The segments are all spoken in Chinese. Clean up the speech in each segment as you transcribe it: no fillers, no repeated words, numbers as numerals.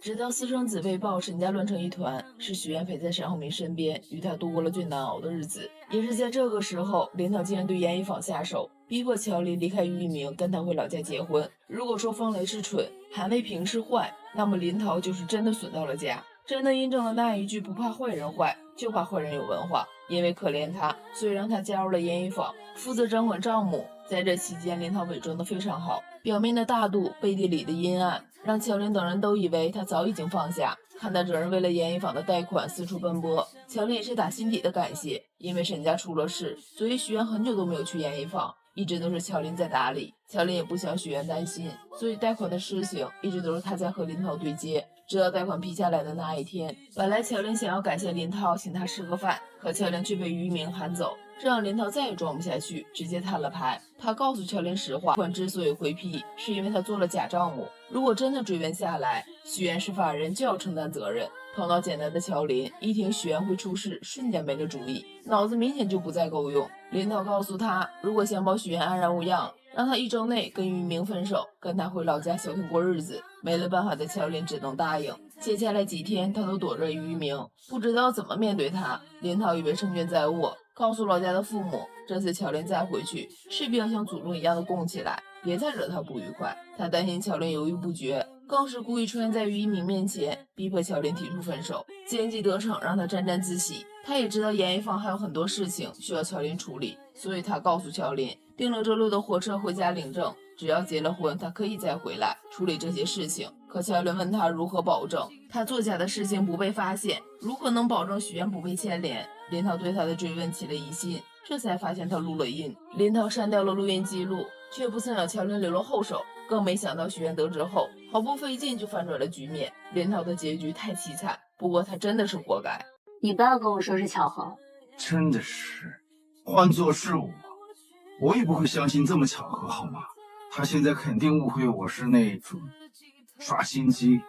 直到私生子被曝沈家乱成一团，是许愿陪在沈浩明身边，与他度过了最难熬的日子。也是在这个时候，林涛竟然对严一坊下手，逼迫乔林离开于一鸣，跟他回老家结婚。如果说方雷是蠢，韩卫平是坏，那么林涛就是真的损到了家，真的印证了那一句不怕坏人坏，就怕坏人有文化。因为可怜他，所以让他加入了严一坊，负责掌管账目。在这期间，林涛伪装得非常好，表面的大度，背地里的阴暗，让乔林等人都以为他早已经放下，看他这人为了严一坊的贷款四处奔波。乔林也是打心底的感谢，因为沈家出了事，所以许愿很久都没有去严一坊，一直都是乔林在打理。乔林也不想许愿担心，所以贷款的事情一直都是他在和林涛对接。直到贷款批下来的那一天，本来乔林想要感谢林涛请他吃个饭，可乔林却被于明喊走，这让林涛再也装不下去，直接摊了牌。他告诉乔林实话，款之所以会批，是因为他做了假账目，如果真的追问下来，许愿是法人就要承担责任。头脑简单的乔林一听许愿会出事，瞬间没了主意，脑子明显就不再够用。林涛告诉他，如果想保许愿安然无恙，让他1周内跟于明分手，跟他回老家小平过日子。没了办法的乔林只能答应。接下来几天，他都躲着于明，不知道怎么面对他。林涛以为胜券在握，告诉老家的父母，这次乔林再回去，势必要像祖宗一样的供起来，别再惹他不愉快。他担心乔林犹豫不决，更是故意出现在于一鸣面前，逼迫乔林提出分手，奸计得逞，让他沾沾自喜。他也知道严一坊还有很多事情需要乔林处理，所以他告诉乔林，订了周六的火车回家领证，只要结了婚，他可以再回来处理这些事情。可乔林问他如何保证他作假的事情不被发现，如何能保证许愿不被牵连。林涛对他的追问起了疑心，这才发现他录了音。林涛删掉了录音记录，却不曾让乔林留了后手，更没想到许愿得知后毫不费劲就反转了局面。林涛的结局太凄惨，不过他真的是活该。你不要跟我说是巧合，真的是，换作是我也不会相信这么巧合，好吗？他现在肯定误会我是那种耍心机、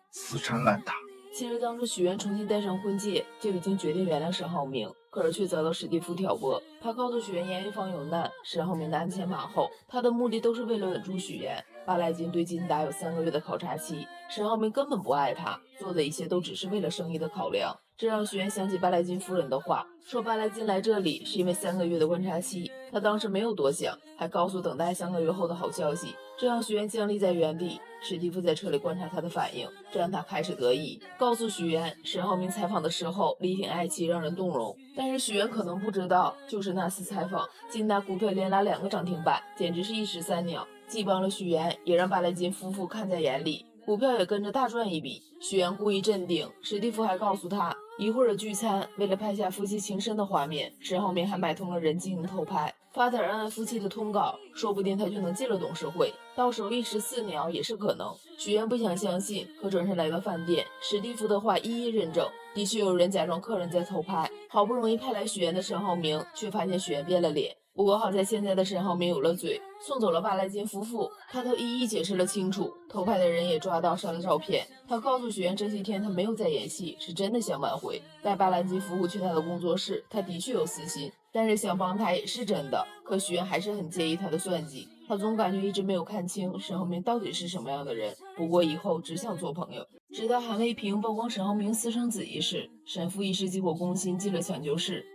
死缠烂打。其实当初许愿重新戴上婚戒，就已经决定原谅沈浩明，可是却遭到史蒂夫挑拨。他告诉许愿严一坊有难，沈浩明鞍前马后，他的目的都是为了稳住许愿。巴莱金对金达有3个月的考察期，沈浩明根本不爱他，做的一切都只是为了生意的考量。这让许愿想起巴莱金夫人的话，说巴莱金来这里是因为3个月的观察期。他当时没有多想，还告诉等待3个月后的好消息。这让许愿僵立在原地，史蒂夫在车里观察他的反应，这让他开始得意，告诉许愿沈浩明采访的时候力挺爱妻，让人动容。但是许愿可能不知道，就是那次采访，金达股票连拉2个涨停板，简直是一石三鸟，既帮了许愿，也让巴莱金夫妇看在眼里，股票也跟着大赚一笔。许愿故意镇定，史蒂夫还告诉他，一会儿的聚餐，为了拍下夫妻情深的画面，沈浩明还买通了人进行偷拍，发点恩爱夫妻的通稿，说不定他就能进了董事会，到时候一石四鸟也是可能。许愿不想相信，可转身来到饭店，史蒂夫的话一一认证，的确有人假装客人在偷拍。好不容易派来许愿的沈浩明，却发现许愿变了脸。不过好在现在的沈浩明有了嘴，送走了巴莱金夫妇，他都一一解释了清楚，偷拍的人也抓到删了照片。他告诉许愿这些天他没有在演戏，是真的想挽回。带巴莱金夫妇去他的工作室，他的确有私心，但是想帮他也是真的。可许愿还是很介意他的算计，他总感觉一直没有看清沈浩明到底是什么样的人，不过以后只想做朋友。直到韩卫平曝光沈浩明私生子一事，沈父一时急火攻心，进了抢救室。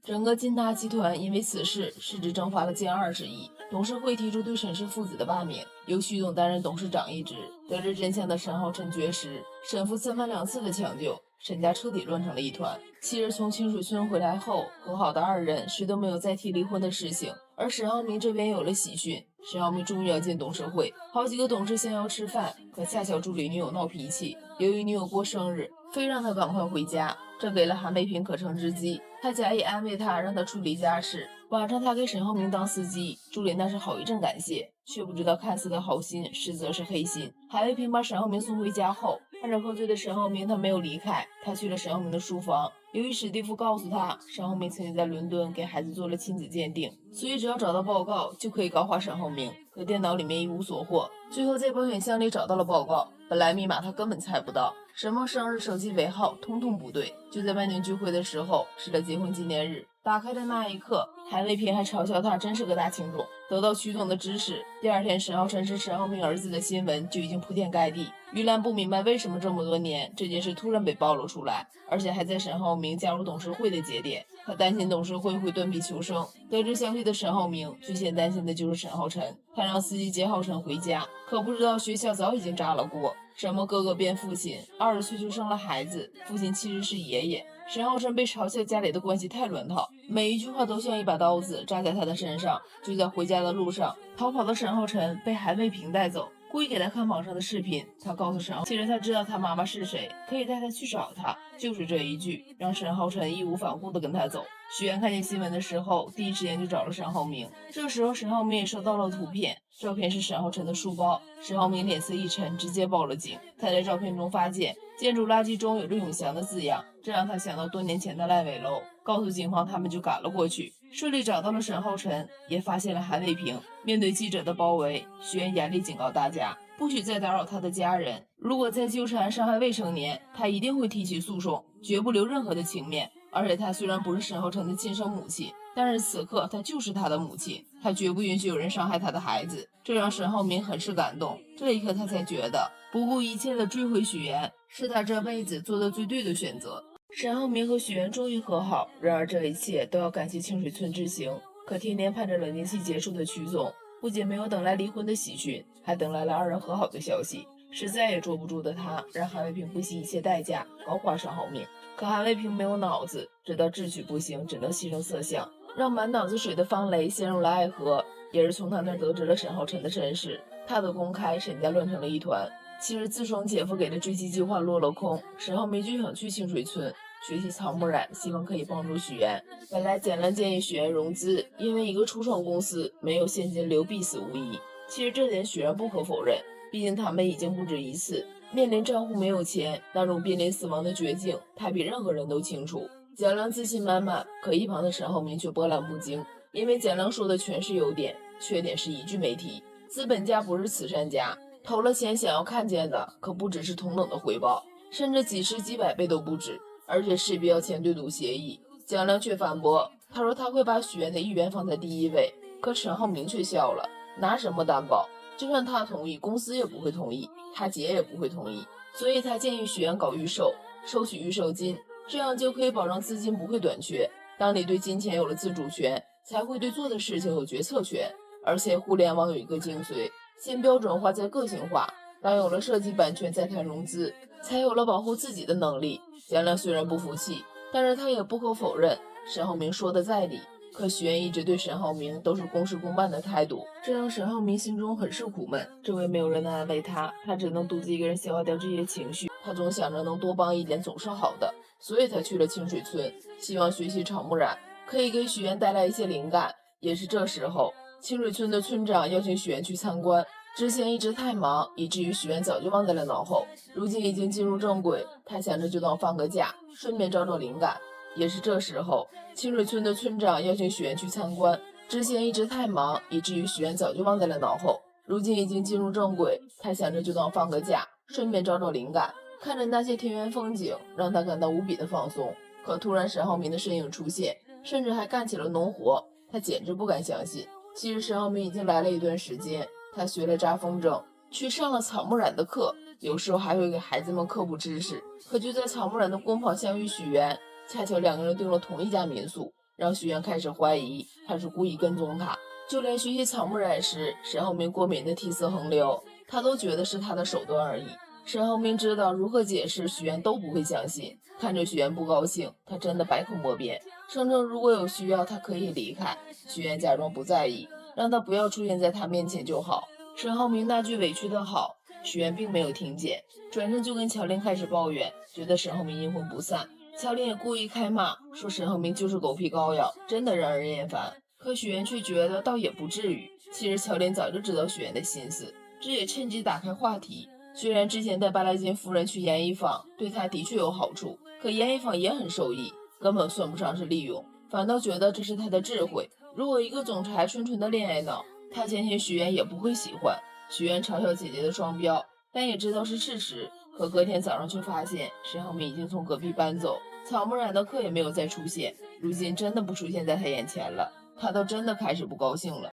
整个金达集团因为此事市值蒸发了近20亿，董事会提出对沈氏父子的罢免，由徐总担任董事长一职。得知真相的沈浩琛绝食，沈父3番2次的抢救，沈家彻底乱成了一团。7日从清水村回来后，和好的2人谁都没有再提离婚的事情，而沈浩明这边有了喜讯，沈浩明终于要进董事会，好几个董事相邀吃饭，可恰巧助理女友闹脾气，由于女友过生日，非让他赶快回家，这给了韩卫平可乘之机。他假意安慰他，让他处理家事。晚上他给沈浩明当司机，助理那是好一阵感谢，却不知道看似的好心，实则是黑心。韩卫平把沈浩明送回家后，看着喝醉的沈浩明，他没有离开，他去了沈浩明的书房。由于史蒂夫告诉他，沈浩明曾经在伦敦给孩子做了亲子鉴定，所以只要找到报告就可以告发沈浩明。可电脑里面一无所获，最后在保险箱里找到了报告，本来密码他根本猜不到，什么生日、手机尾号通通不对。就在万宁聚会的时候，是他结婚纪念日，打开的那一刻，韩卫平还嘲笑他真是个大情种。得到曲总的指使，第二天沈浩辰是沈浩明儿子的新闻就已经铺天盖地。于兰不明白为什么这么多年这件事突然被暴露出来，而且还在沈浩明加入董事会的节点。他担心董事会会断臂求生。得知消息的沈浩明最先担心的就是沈浩辰，他让司机接浩辰回家，可不知道学校早已经炸了锅。什么哥哥变父亲，20岁就生了孩子，父亲其实是爷爷。沈浩辰被嘲笑家里的关系太乱套，每一句话都像一把刀子扎在他的身上。就在回家的路上，逃跑的沈浩辰被韩卫平带走，故意给他看网上的视频。他告诉沈浩，其实他知道他妈妈是谁，可以带他去找他。就是这一句，让沈浩辰义无反顾地跟他走。许愿看见新闻的时候，第一时间就找了沈浩明。这时候沈浩明也收到了图片，照片是沈浩辰的书包。沈浩明脸色一沉，直接报了警。他在照片中发现建筑垃圾中有着永祥的字样，这让他想到多年前的烂尾楼，告诉警方，他们就赶了过去，顺利找到了沈浩辰，也发现了韩卫平。面对记者的包围，许愿严厉警告大家，不许再打扰他的家人，如果再纠缠伤害未成年，他一定会提起诉讼，绝不留任何的情面。而且他虽然不是沈浩辰的亲生母亲，但是此刻他就是他的母亲，他绝不允许有人伤害他的孩子。这让沈浩明很是感动，这一刻他才觉得不顾一切的追回许愿是他这辈子做的最对的选择。沈浩明和许愿终于和好，然而这一切都要感谢清水村之行。可天天盼着冷静期结束的曲总不仅没有等来离婚的喜讯，还等来了二人和好的消息。实在也坐不住的他，让韩卫平不惜一切代价搞垮沈浩明。可韩卫平没有脑子，知道智取不行，只能牺牲色相，让满脑子水的方雷陷入了爱河。也是从他那儿得知了沈浩辰的身世，他的公开，沈家乱成了一团。其实自从姐夫给的追击计划落了空，沈浩明就想去清水村学习草木染，希望可以帮助许愿。本来简兰建议许愿融资，因为一个初创公司没有现金流必死无疑。其实这点许愿不可否认，毕竟他们已经不止一次面临账户没有钱，那种濒临死亡的绝境，他比任何人都清楚。简良自信满满，可一旁的沈浩明却波澜不惊，因为简良说的全是优点，缺点是一句没提。资本家不是慈善家，投了钱想要看见的可不只是同等的回报，甚至几十几百倍都不止，而且势必要签对赌协议。简良却反驳，他说他会把许愿的意愿放在第一位。可沈浩明却笑了，拿什么担保？就算他同意，公司也不会同意，他姐也不会同意。所以他建议许愿搞预售，收取预售金，这样就可以保证资金不会短缺。当你对金钱有了自主权，才会对做的事情有决策权。而且互联网有一个精髓，先标准化再个性化，当有了设计版权再谈融资，才有了保护自己的能力。简良虽然不服气，但是他也不可否认沈浩明说的在理。可许愿一直对沈浩明都是公事公办的态度，这让沈浩明心中很是苦闷。周围没有人能安慰他，他只能独自一个人消化掉这些情绪。他总想着能多帮一点总是好的，所以他去了清水村，希望学习草木染可以给许愿带来一些灵感。也是这时候，清水村的村长邀请许愿去参观，之前一直太忙，以至于许愿早就忘在了脑后。如今已经进入正轨，他想着就当放个假，顺便找找灵感。也是这时候，清水村的村长邀请许愿去参观，之前一直太忙，以至于许愿早就忘在了脑后。如今已经进入正轨，他想着就当放个假，顺便找找灵感。看着那些田园风景，让他感到无比的放松。可突然沈浩明的身影出现，甚至还干起了农活，他简直不敢相信。其实沈浩明已经来了一段时间，他学了扎风筝，去上了草木染的课，有时候还会给孩子们科普知识。可就在草木染的工坊相遇许愿，恰巧两个人订了同一家民宿，让许愿开始怀疑他是故意跟踪他。就连学习草木染时，沈浩明过敏的涕泗横流，他都觉得是他的手段而已。沈浩明知道如何解释，许愿都不会相信。看着许愿不高兴，他真的百口莫辩，声称如果有需要他可以离开。许愿假装不在意，让他不要出现在他面前就好。沈浩明那句委屈的好，许愿并没有听见，转身就跟乔琳开始抱怨，觉得沈浩明阴魂不散。乔琳也故意开骂，说沈浩明就是狗皮膏药，真的让人厌烦。可许愿却觉得倒也不至于。其实乔琳早就知道许愿的心思，这也趁机打开话题。虽然之前带巴拉金夫人去研一坊对他的确有好处，可研一坊也很受益，根本算不上是利用，反倒觉得这是他的智慧。如果一个总裁纯纯的恋爱脑，他相信许愿也不会喜欢。许愿嘲笑姐姐的双标，但也知道是事实。可隔天早上却发现沈浩明已经从隔壁搬走，草木染的课也没有再出现，如今真的不出现在他眼前了，他倒真的开始不高兴了。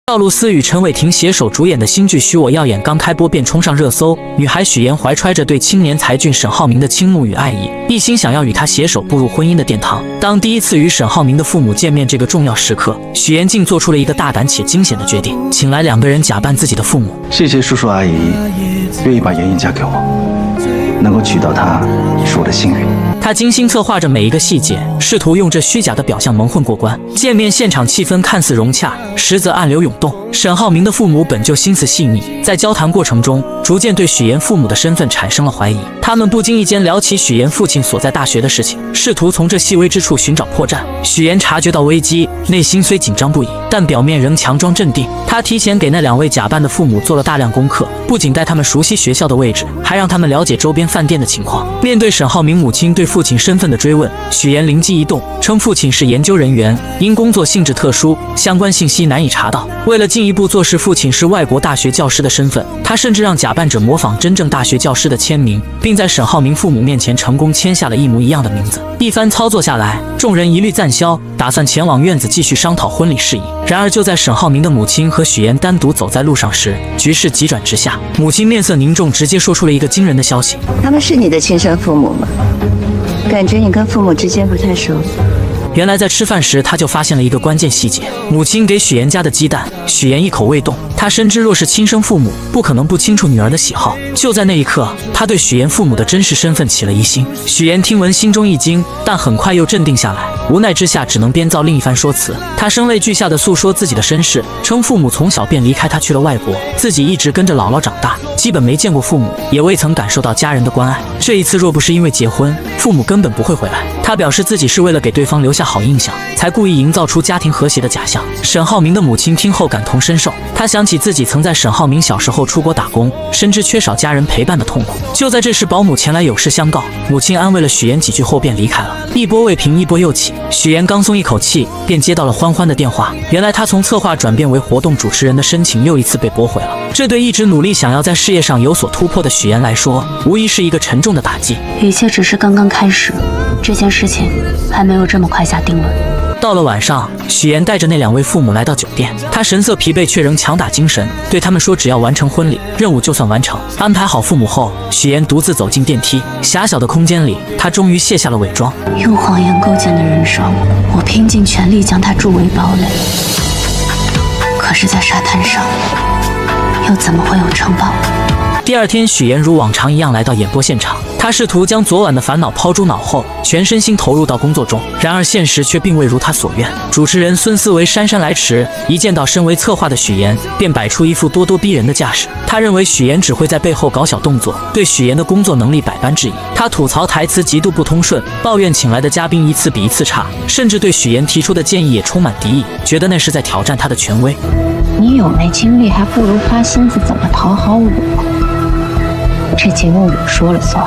赵露思与陈伟霆携手主演的新剧《许我耀眼》刚开播便冲上热搜，女孩许妍怀揣着对青年才俊沈浩明的倾慕与爱意，一心想要与他携手步入婚姻的殿堂。当第一次与沈浩明的父母见面这个重要时刻，许妍竟做出了一个大胆且惊险的决定，请来2个人假扮自己的父母。谢谢叔叔阿姨，愿意把妍妍嫁给我，能够娶到她是我的幸运。他精心策划着每一个细节，试图用这虚假的表象蒙混过关。见面现场气氛看似融洽，实则暗流涌动。沈浩明的父母本就心思细腻，在交谈过程中，逐渐对许妍父母的身份产生了怀疑。他们不经意间聊起许妍父亲所在大学的事情，试图从这细微之处寻找破绽。许妍察觉到危机，内心虽紧张不已，但表面仍强装镇定。他提前给那2位假扮的父母做了大量功课，不仅带他们熟悉学校的位置，还让他们了解周边饭店的情况。面对沈浩明母亲对父亲身份的追问，许妍灵机一动，称父亲是研究人员，因工作性质特殊，相关信息难以查到。为了进一步坐实父亲是外国大学教师的身份，他甚至让假扮者模仿真正大学教师的签名，并在沈浩明父母面前成功签下了一模一样的名字。一番操作下来，众人一律赞消，打算前往院子继续商讨婚礼事宜。然而就在沈浩明的母亲和许妍单独走在路上时，局势急转直下。母亲面色凝重，直接说出了一个惊人的消息：他们是你的亲生父母吗？感觉你跟父母之间不太熟。原来在吃饭时，他就发现了一个关键细节：母亲给许妍加的鸡蛋，许妍一口未动。他深知若是亲生父母，不可能不清楚女儿的喜好。就在那一刻，他对许妍父母的真实身份起了疑心。许妍听闻心中一惊，但很快又镇定下来，无奈之下只能编造另一番说辞。他声泪俱下地诉说自己的身世，称父母从小便离开他去了外国，自己一直跟着姥姥长大，基本没见过父母，也未曾感受到家人的关爱。这一次若不是因为结婚，父母根本不会回来。他表示自己是为了给对方留下好印象，才故意营造出家庭和谐的假象。沈浩明的母亲听后感同身受，她想起自己曾在沈浩明小时候出国打工，深知缺少家人陪伴的痛苦。就在这时，保姆前来有事相告，母亲安慰了许妍几句后便离开了。一波未平，一波又起，许妍刚松一口气，便接到了欢欢的电话。原来她从策划转变为活动主持人的申请又一次被驳回了。这对一直努力想要在事业上有所突破的许妍来说，无疑是一个沉重的打击。一切只是刚刚开始，这件事情还没有这么快下定论。到了晚上，许妍带着那2位父母来到酒店，她神色疲惫却仍强打精神，对他们说只要完成婚礼，任务就算完成。安排好父母后，许妍独自走进电梯，狭小的空间里，她终于卸下了伪装。用谎言构建的人生，我拼尽全力将它筑为堡垒，可是在沙滩上，又怎么会有城堡？第二天，许妍如往常一样来到演播现场，她试图将昨晚的烦恼抛诸脑后，全身心投入到工作中。然而现实却并未如她所愿。主持人孙思维姗姗来迟，一见到身为策划的许妍，便摆出一副咄咄逼人的架势。他认为许妍只会在背后搞小动作，对许妍的工作能力百般质疑。他吐槽台词极度不通顺，抱怨请来的嘉宾一次比一次差，甚至对许妍提出的建议也充满敌意，觉得那是在挑战他的权威。你有那精力，还不如花心思怎么讨好我。这节目我说了算，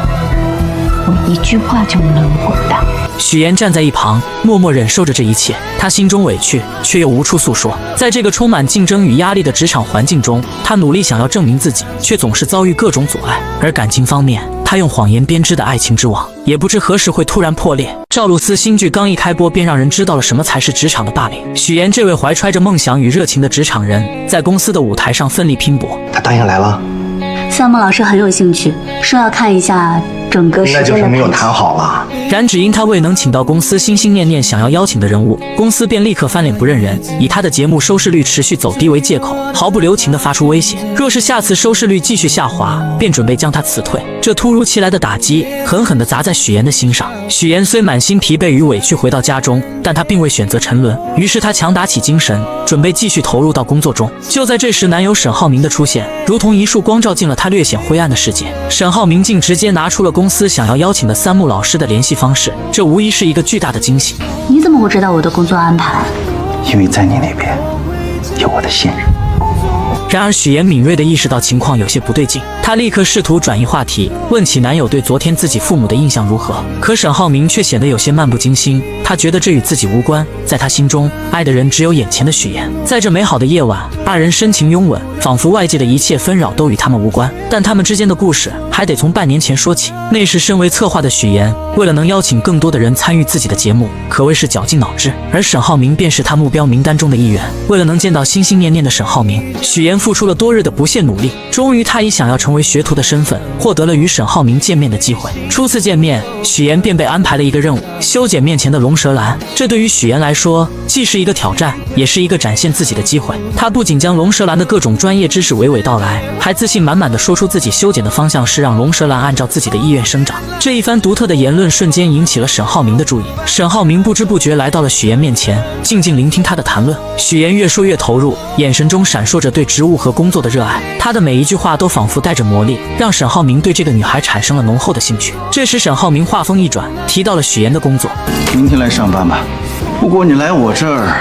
我一句话就能滚蛋。许妍站在一旁，默默忍受着这一切。她心中委屈，却又无处诉说。在这个充满竞争与压力的职场环境中，她努力想要证明自己，却总是遭遇各种阻碍。而感情方面，她用谎言编织的爱情之网，也不知何时会突然破裂。赵露思新剧刚一开播，便让人知道了什么才是职场的霸凌。许妍这位怀揣着梦想与热情的职场人，在公司的舞台上奋力拼搏。他答应来了。三木老师很有兴趣，说要看一下整个时间的那就是没有谈好了。然只因他未能请到公司心心念念想要邀请的人物，公司便立刻翻脸不认人，以他的节目收视率持续走低为借口，毫不留情地发出威胁，若是下次收视率继续下滑，便准备将他辞退。这突如其来的打击狠狠地砸在许妍的心上。许妍虽满心疲惫与委屈回到家中，但她并未选择沉沦，于是她强打起精神，准备继续投入到工作中。就在这时，男友沈浩明的出现，如同一束光照进了他略显灰暗的世界。沈浩明竟直接拿出了公司想要邀请的三木老师的联系方式，这无疑是一个巨大的惊喜。你怎么会知道我的工作安排？因为在你那边有我的信任。然而许妍敏锐地意识到情况有些不对劲，她立刻试图转移话题，问起男友对昨天自己父母的印象如何。可沈浩明却显得有些漫不经心，他觉得这与自己无关，在他心中，爱的人只有眼前的许妍。在这美好的夜晚，二人深情拥吻，仿佛外界的一切纷扰都与他们无关。但他们之间的故事还得从半年前说起。那时身为策划的许岩，为了能邀请更多的人参与自己的节目，可谓是绞尽脑汁。而沈浩明便是他目标名单中的一员。为了能见到心心念念的沈浩明，许岩付出了多日的不懈努力。终于，他以想要成为学徒的身份，获得了与沈浩明见面的机会。初次见面，许岩便被安排了一个任务：修剪面前的龙舌兰。这对于许岩来说，既是一个挑战，也是一个展现自己的机会。他不仅将龙舌兰的各种专业知识娓娓道来，还自信满满的说出自己修剪的方向是让龙舌兰按照自己的意愿生长。这一番独特的言论瞬间引起了沈浩明的注意。沈浩明不知不觉来到了许岩面前，静静聆听他的谈论。许岩越说越投入，眼神中闪烁着对职务和工作的热爱。他的每一句话都仿佛带着魔力，让沈浩明对这个女孩产生了浓厚的兴趣。这时沈浩明话锋一转，提到了许岩的工作。明天来上班吧。不过你来我这儿，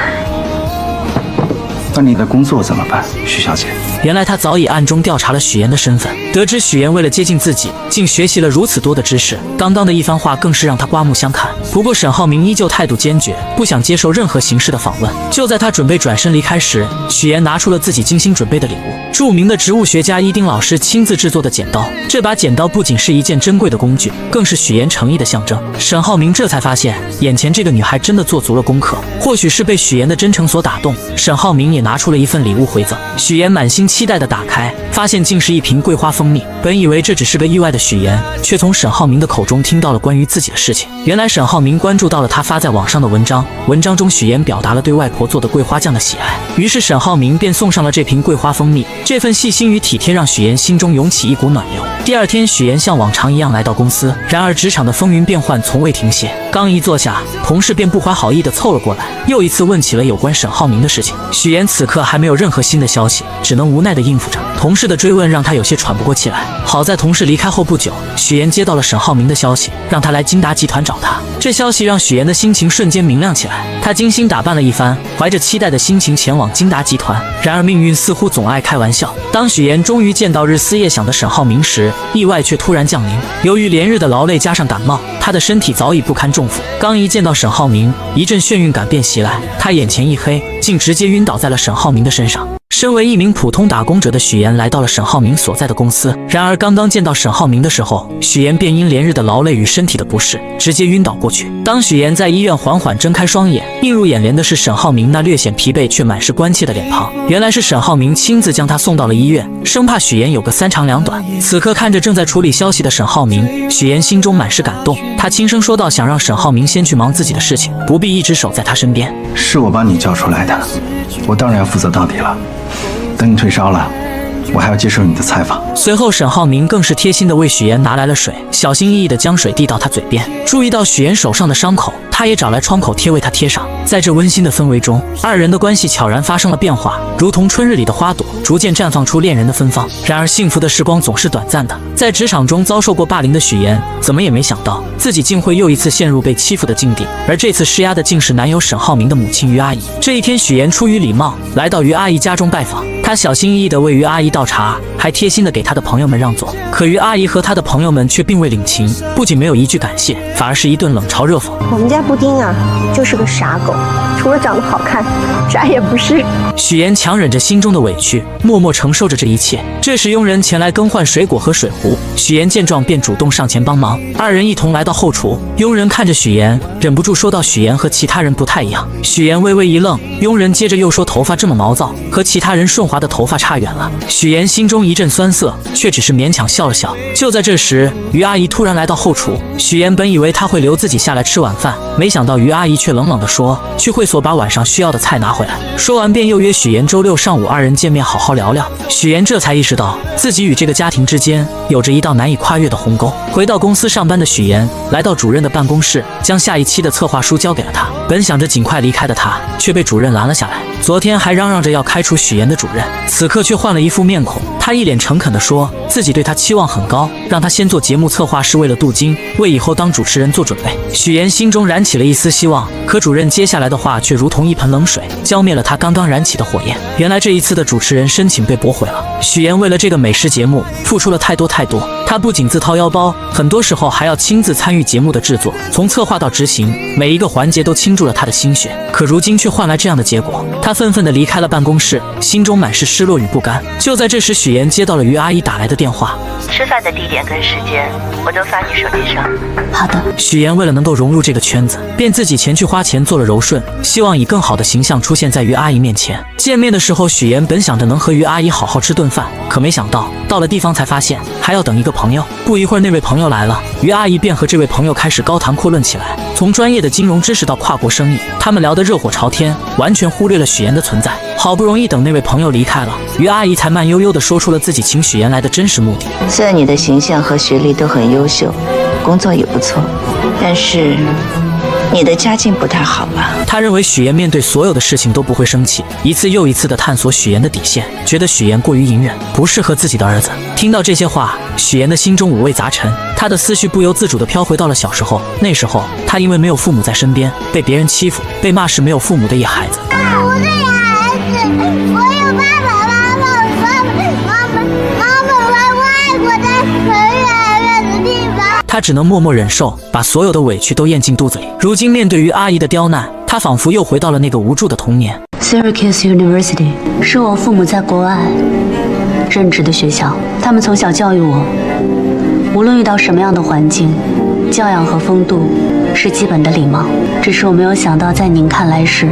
那你的工作怎么办，许小姐？原来他早已暗中调查了许岩的身份，得知许岩为了接近自己，竟学习了如此多的知识。刚刚的一番话更是让他刮目相看。不过沈浩明依旧态度坚决，不想接受任何形式的访问。就在他准备转身离开时，许岩拿出了自己精心准备的礼物——著名的植物学家伊丁老师亲自制作的剪刀。这把剪刀不仅是一件珍贵的工具，更是许岩诚意的象征。沈浩明这才发现，眼前这个女孩真的做足了功课。或许是被许岩的真诚所打动，沈浩明也拿出了一份礼物回赠。许岩满心期待地打开，发现竟是一瓶桂花蜂蜜。本以为这只是个意外的许岩，却从沈浩明的口中听到了关于自己的事情。原来沈浩明关注到了他发在网上的文章，文章中许岩表达了对外婆做的桂花酱的喜爱，于是沈浩明便送上了这瓶桂花蜂蜜。这份细心与体贴让许岩心中涌起一股暖流。第二天，许岩像往常一样来到公司，然而职场的风云变幻从未停歇。刚一坐下，同事便不怀好意地凑了过来，又一次问起了有关沈浩明的事情。许岩此刻还没有任何新的消息，只能无奈地应付着。同事的追问让他有些喘不过气来。好在同事离开后不久，许岩接到了沈浩明的消息，让他来金达集团找他。这消息让许岩的心情瞬间明亮起来，他精心打扮了一番，怀着期待的心情前往金达集团。然而命运似乎总爱开玩笑，当许岩终于见到日思夜想的沈浩明时，意外却突然降临。由于连日的劳累加上感冒，他的身体早已不堪重负。刚一见到沈浩明，一阵眩晕感便袭来，他眼前一黑，竟直接晕倒在了沈浩明的身上。身为一名普通打工者的许岩来到了沈浩明所在的公司，然而刚刚见到沈浩明的时候，许岩便因连日的劳累与身体的不适，直接晕倒过去。当许岩在医院缓缓睁开双眼，映入眼帘的是沈浩明那略显疲惫却满是关切的脸庞。原来是沈浩明亲自将他送到了医院，生怕许岩有个三长两短。此刻看着正在处理消息的沈浩明，许岩心中满是感动。他轻声说道，想让沈浩明先去忙自己的事情，不必一直守在他身边。是我把你叫出来的，我当然要负责到底了。等你退烧了，我还要接受你的采访。随后沈浩明更是贴心地为许岩拿来了水，小心翼翼地将水递到他嘴边。注意到许岩手上的伤口，他也找来创口贴为他贴上。在这温馨的氛围中，二人的关系悄然发生了变化，如同春日里的花朵，逐渐绽放出恋人的芬芳。然而幸福的时光总是短暂的，在职场中遭受过霸凌的许岩，怎么也没想到自己竟会又一次陷入被欺负的境地，而这次施压的竟是男友沈浩明的母亲于阿姨。这一天，许岩出于礼貌来到于阿姨家中拜访，他小心翼翼地为于阿姨倒茶，还贴心地给他的朋友们让座。可于阿姨和他的朋友们却并未领情，不仅没有一句感谢，反而是一顿冷嘲热讽。我们家布丁啊，就是个傻狗，除了长得好看，啥也不是。许岩强忍着心中的委屈，默默承受着这一切。这时佣人前来更换水果和水壶，许岩见状便主动上前帮忙。二人一同来到后厨，佣人看着许岩，忍不住说道：“许岩和其他人不太一样。”许岩微微一愣，佣人接着又说：“头发这么毛躁，和其他人顺滑的头发差远了。”许岩心中一阵酸涩，却只是勉强笑了笑。就在这时，于阿姨突然来到后厨，许岩本以为她会留自己下来吃晚饭，没想到于阿姨却冷冷地说：“去会所把晚上需要的菜拿回来。”说完便又约许岩周六上午二人见面好好聊聊。许岩这才意识到自己与这个家庭之间有着一道难以跨越的鸿沟。回到公司上班的许岩来到主任的办公室，将下一期的策划书交给了他。本想着尽快离开的他，却被主任拦了下来。昨天还嚷嚷着要开除许岩的主任，此刻却换了一副面孔。他一脸诚恳地说自己对他期望很高，让他先做节目策划是为了镀金，为以后当主持人做准备。许岩心中燃起了一丝希望，可主任接下来的话却如同一盆冷水，浇灭了他刚刚燃起的火焰。原来这一次的主持人申请被驳回了。许岩为了这个美食节目付出了太多，她不仅自掏腰包，很多时候还要亲自参与节目的制作，从策划到执行，每一个环节都倾注了她的心血。可如今却换来这样的结果，她愤愤地离开了办公室，心中满是失落与不甘。就在这时，许妍接到了于阿姨打来的电话。吃饭的地点跟时间我都发你手机上。好的。许妍为了能够融入这个圈子，便自己前去花钱做了柔顺，希望以更好的形象出现在于阿姨面前。见面的时候，许妍本想着能和于阿姨好好吃顿饭，可没想到到了地方才发现还要等一个朋友。不一会儿，那位朋友来了，于阿姨便和这位朋友开始高谈阔论起来，从专业的金融知识到跨国生意，他们聊得热火朝天，完全忽略了许妍的存在。好不容易等那位朋友离开了，于阿姨才慢悠悠地说出了自己请许妍来的真实目的。虽然你的形象和学历都很优秀，工作也不错，但是你的家境不太好吧？他认为许妍面对所有的事情都不会生气，一次又一次地探索许妍的底线，觉得许妍过于隐忍，不适合自己的儿子。听到这些话，许妍的心中五味杂陈，她的思绪不由自主地飘回到了小时候。那时候，她因为没有父母在身边，被别人欺负，被骂是没有父母的野孩子。我是野孩子，我有爸爸妈妈，妈妈和外国在很远的地方。他只能默默忍受，把所有的委屈都咽进肚子里。如今面对于阿姨的刁难，他仿佛又回到了那个无助的童年。Syracuse University 是我父母在国外任职的学校，他们从小教育我，无论遇到什么样的环境，教养和风度是基本的礼貌。只是我没有想到，在您看来是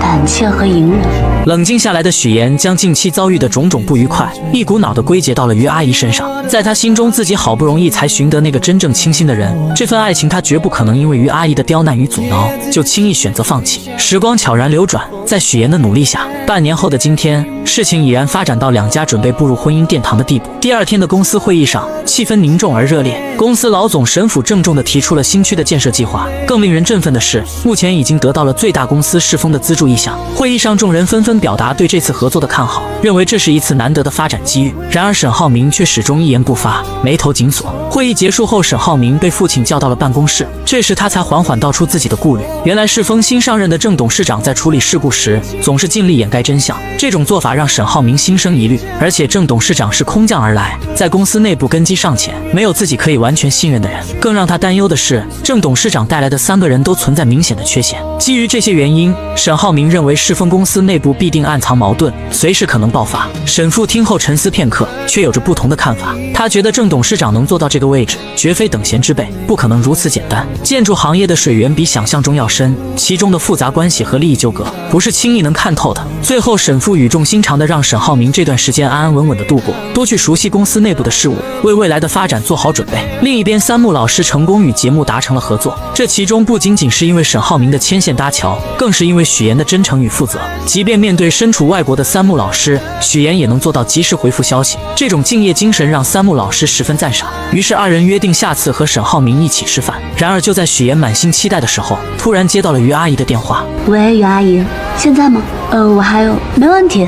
胆怯和隐忍。冷静下来的许妍将近期遭遇的种种不愉快一股脑地归结到了于阿姨身上。在她心中，自己好不容易才寻得那个真正倾心的人，这份爱情她绝不可能因为于阿姨的刁难与阻挠就轻易选择放弃。时光悄然流转，在许妍的努力下，半年后的今天，事情已然发展到两家准备步入婚姻殿堂的地步。第二天的公司会议上，气氛凝重而热烈。公司老总沈府郑重地提出了新区的建设计划。更令人振奋的是，目前已经得到了最大公司世丰的资助意向。会议上，众人纷纷表达对这次合作的看好，认为这是一次难得的发展机遇。然而沈浩明却始终一言不发，眉头紧锁。会议结束后，沈浩明被父亲叫到了办公室，这时他才缓缓道出自己的顾虑。原来世丰新上任的郑董事长在处理事故时总是尽力掩盖真相，这种做法让沈浩明心生疑虑。而且郑董事长是空降而来，在公司内部根基尚浅，没有自己可以完全信任的人。更让他担忧的是，郑董事长带来的3个人都存在明显的缺陷。基于这些原因，沈浩明认为世丰公司内部必定暗藏矛盾，随时可能爆发。沈父听后沉思片刻，却有着不同的看法。他觉得郑董事长能做到这个位置，绝非等闲之辈，不可能如此简单。建筑行业的水源比想象中要深，其中的复杂关系和利益纠葛不是轻易能看透的。最后，沈父语重心长地让沈浩明这段时间安安稳稳地度过，多去熟悉公司内部的事务，为未来的发展做好准备。另一边，三木老师成功与节目达成了合作，这其中不仅仅是因为沈浩明的牵线搭桥，更是因为许妍的真诚与负责。即便面对身处外国的三木老师，许妍也能做到及时回复消息，这种敬业精神让三木老师十分赞赏。于是二人约定下次和沈浩明一起吃饭。然而就在许妍满心期待的时候，突然接到了于阿姨的电话。喂，于阿姨，现在吗？我还有，没问题。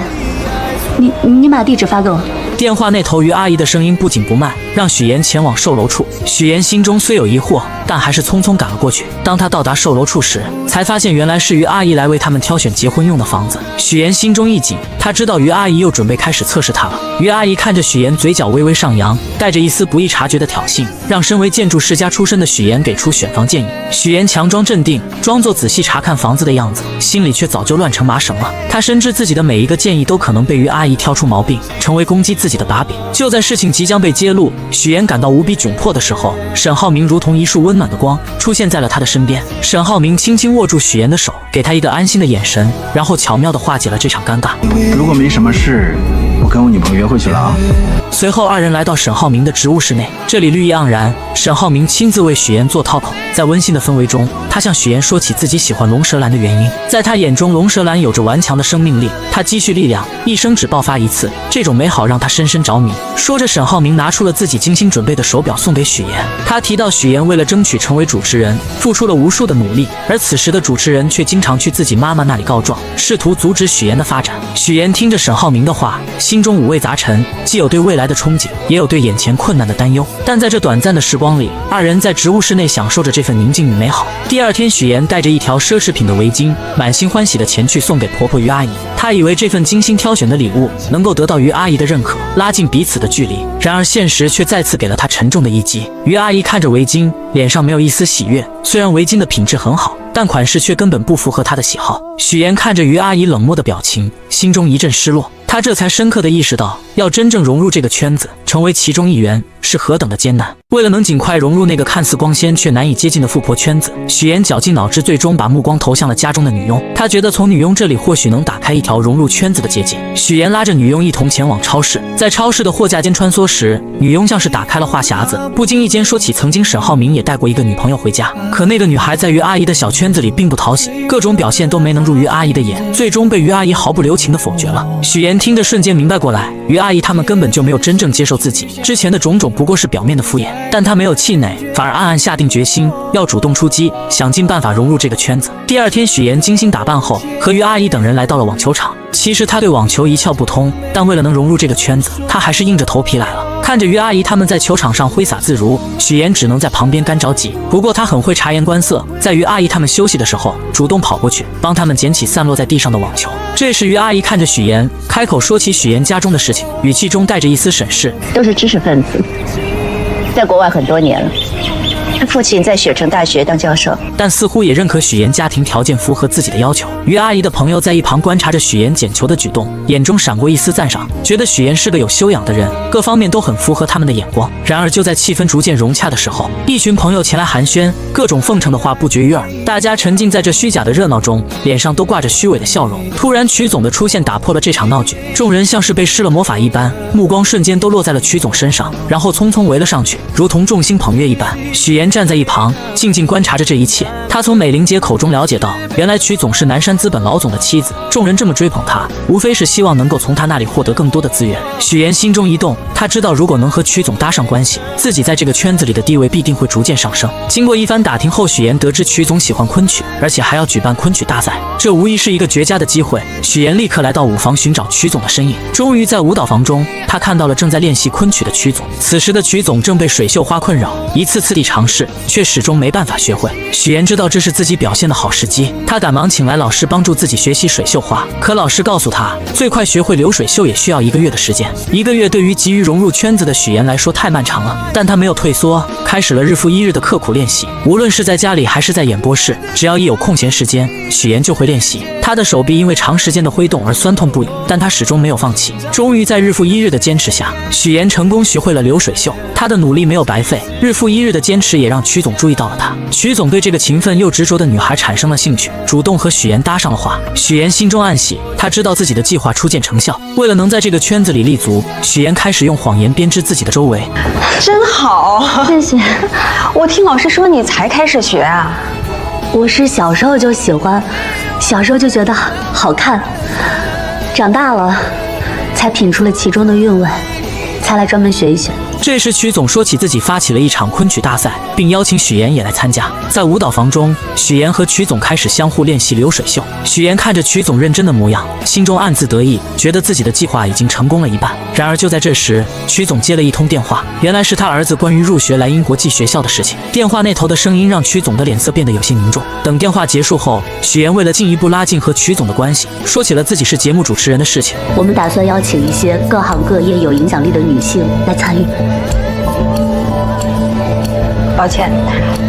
你把地址发给我。电话那头于阿姨的声音不紧不慢，让许妍前往售楼处。许妍心中虽有疑惑，但还是匆匆赶了过去。当她到达售楼处时，才发现原来是于阿姨来为他们挑选结婚用的房子。许妍心中一紧，她知道于阿姨又准备开始测试她了。于阿姨看着许妍，嘴角微微上扬，带着一丝不易察觉的挑衅，让身为建筑世家出身的许妍给出选房建议。许妍强装镇定，装作仔细查看房子的样子，心里却早就乱成麻绳了。她深知自己的每一个建议都可能被于阿姨挑出毛病，成为攻击自己的把柄。就在事情即将被揭露，许妍感到无比窘迫的时候，沈浩明如同一束温暖的光出现在了她的身边。沈浩明轻轻握住许妍的手，给她一个安心的眼神，然后巧妙地化解了这场尴尬。如果没什么事，我跟我女朋友约会去了啊。随后二人来到沈浩明的职务室内，这里绿意盎然，沈浩明亲自为许妍做套口。在温馨的氛围中，他向许妍说起自己喜欢龙舌兰的原因。在他眼中，龙舌兰有着顽强的生命力，它积蓄力量，一生只爆发一次，这种美好让他深深着迷。说着，沈浩明拿出了自己精心准备的手表送给许妍。他提到许妍为了争取成为主持人，付出了无数的努力，而此时的主持人却经常去自己妈妈那里告状，试图阻止许妍的发展。许妍听着沈浩明的话，心中五味杂陈，既有对未来的憧憬，也有对眼前困难的担忧。但在这短暂的时光里，二人在职务室内享受着这份宁静与美好。第二天，许妍带着一条奢侈品的围巾，满心欢喜地前去送给婆婆于阿姨。他以为这份精心挑选的礼物能够得到于阿姨的认可，拉近彼此的距离。然而现实却再次给了他沉重的一击。于阿姨看着围巾，脸上没有一丝喜悦。虽然围巾的品质很好，但款式却根本不符合他的喜好。许妍看着于阿姨冷漠的表情，心中一阵失落。他这才深刻地意识到，要真正融入这个圈子，成为其中一员，是何等的艰难。为了能尽快融入那个看似光鲜却难以接近的富婆圈子，许妍绞尽脑汁，最终把目光投向了家中的女佣。她觉得从女佣这里或许能打开一条融入圈子的捷径。许妍拉着女佣一同前往超市，在超市的货架间穿梭时，女佣像是打开了话匣子，不经意间说起曾经沈浩明也带过一个女朋友回家。可那个女孩在于阿姨的小圈子里并不讨喜，各种表现都没能入于阿姨的眼，最终被于阿姨毫不留情地否决了。许妍听着瞬间明白过来，于阿姨他们根本就没有真正接受自己，之前的种种不过是表面的敷衍。但她没有气馁，反而暗暗下定决心要主动出击，想尽办法融入这个圈子。第二天，许妍精心打扮后，和于阿姨等人来到了网球场。其实她对网球一窍不通，但为了能融入这个圈子，她还是硬着头皮来了。看着于阿姨他们在球场上挥洒自如，许妍只能在旁边干着急。不过她很会察言观色，在于阿姨他们休息的时候，主动跑过去帮他们捡起散落在地上的网球。这时于阿姨看着许妍，开口说起许妍家中的事情，语气中带着一丝审视。都是知识分子，在国外很多年了。他父亲在雪城大学当教授，但似乎也认可许妍家庭条件符合自己的要求。于阿姨的朋友在一旁观察着许妍捡球的举动，眼中闪过一丝赞赏，觉得许妍是个有修养的人，各方面都很符合他们的眼光。然而就在气氛逐渐融洽的时候，一群朋友前来寒暄，各种奉承的话不绝于耳。大家沉浸在这虚假的热闹中，脸上都挂着虚伪的笑容。突然曲总的出现打破了这场闹剧，众人像是被施了魔法一般，目光瞬间都落在了曲总身上，然后匆匆围了上去，如同众星捧月一般。许妍站在一旁静静观察着这一切。他从美玲姐口中了解到，原来曲总是南山资本老总的妻子，众人这么追捧他，无非是希望能够从他那里获得更多的资源。许妍心中一动，他知道如果能和曲总搭上关系，自己在这个圈子里的地位必定会逐渐上升。经过一番打听后，许妍得知曲总喜欢昆曲，而且还要举办昆曲大赛，这无疑是一个绝佳的机会。许妍立刻来到舞房寻找曲总的身影。终于在舞蹈房中，他看到了正在练习昆曲的曲总。此时的曲总正被水袖花困扰，一次次地尝试，却始终没办法学会。许妍知道这是自己表现的好时机，她赶忙请来老师帮助自己学习水袖花。可老师告诉她，最快学会流水袖也需要1个月的时间。1个月对于急于融入圈子的许妍来说太漫长了，但她没有退缩，开始了日复一日的刻苦练习。无论是在家里还是在演播室，只要一有空闲时间，许妍就会练习。她的手臂因为长时间的挥动而酸痛不已，但她始终没有放弃。终于在日复一日的坚持下，许妍成功学会了流水袖。她的努力没有白费，日复一日的坚持也让曲总注意到了她。曲总对这个勤奋又执着的女孩产生了兴趣，主动和许妍搭上了话。许妍心中暗喜，她知道自己的计划初见成效。为了能在这个圈子里立足，许妍开始用谎言编织自己的周围。真好，谢谢。我听老师说你才开始学啊？我是小时候就喜欢，小时候就觉得好看，长大了才品出了其中的韵味，才来专门学一学。这时曲总说起自己发起了一场昆曲大赛，并邀请许妍也来参加。在舞蹈房中，许妍和曲总开始相互练习流水袖。许妍看着曲总认真的模样，心中暗自得意，觉得自己的计划已经成功了一半。然而就在这时，曲总接了一通电话，原来是他儿子关于入学来英国际学校的事情。电话那头的声音让曲总的脸色变得有些凝重。等电话结束后，许妍为了进一步拉近和曲总的关系，说起了自己是节目主持人的事情。我们打算邀请一些各行各业有影响力的女性来参与。抱歉，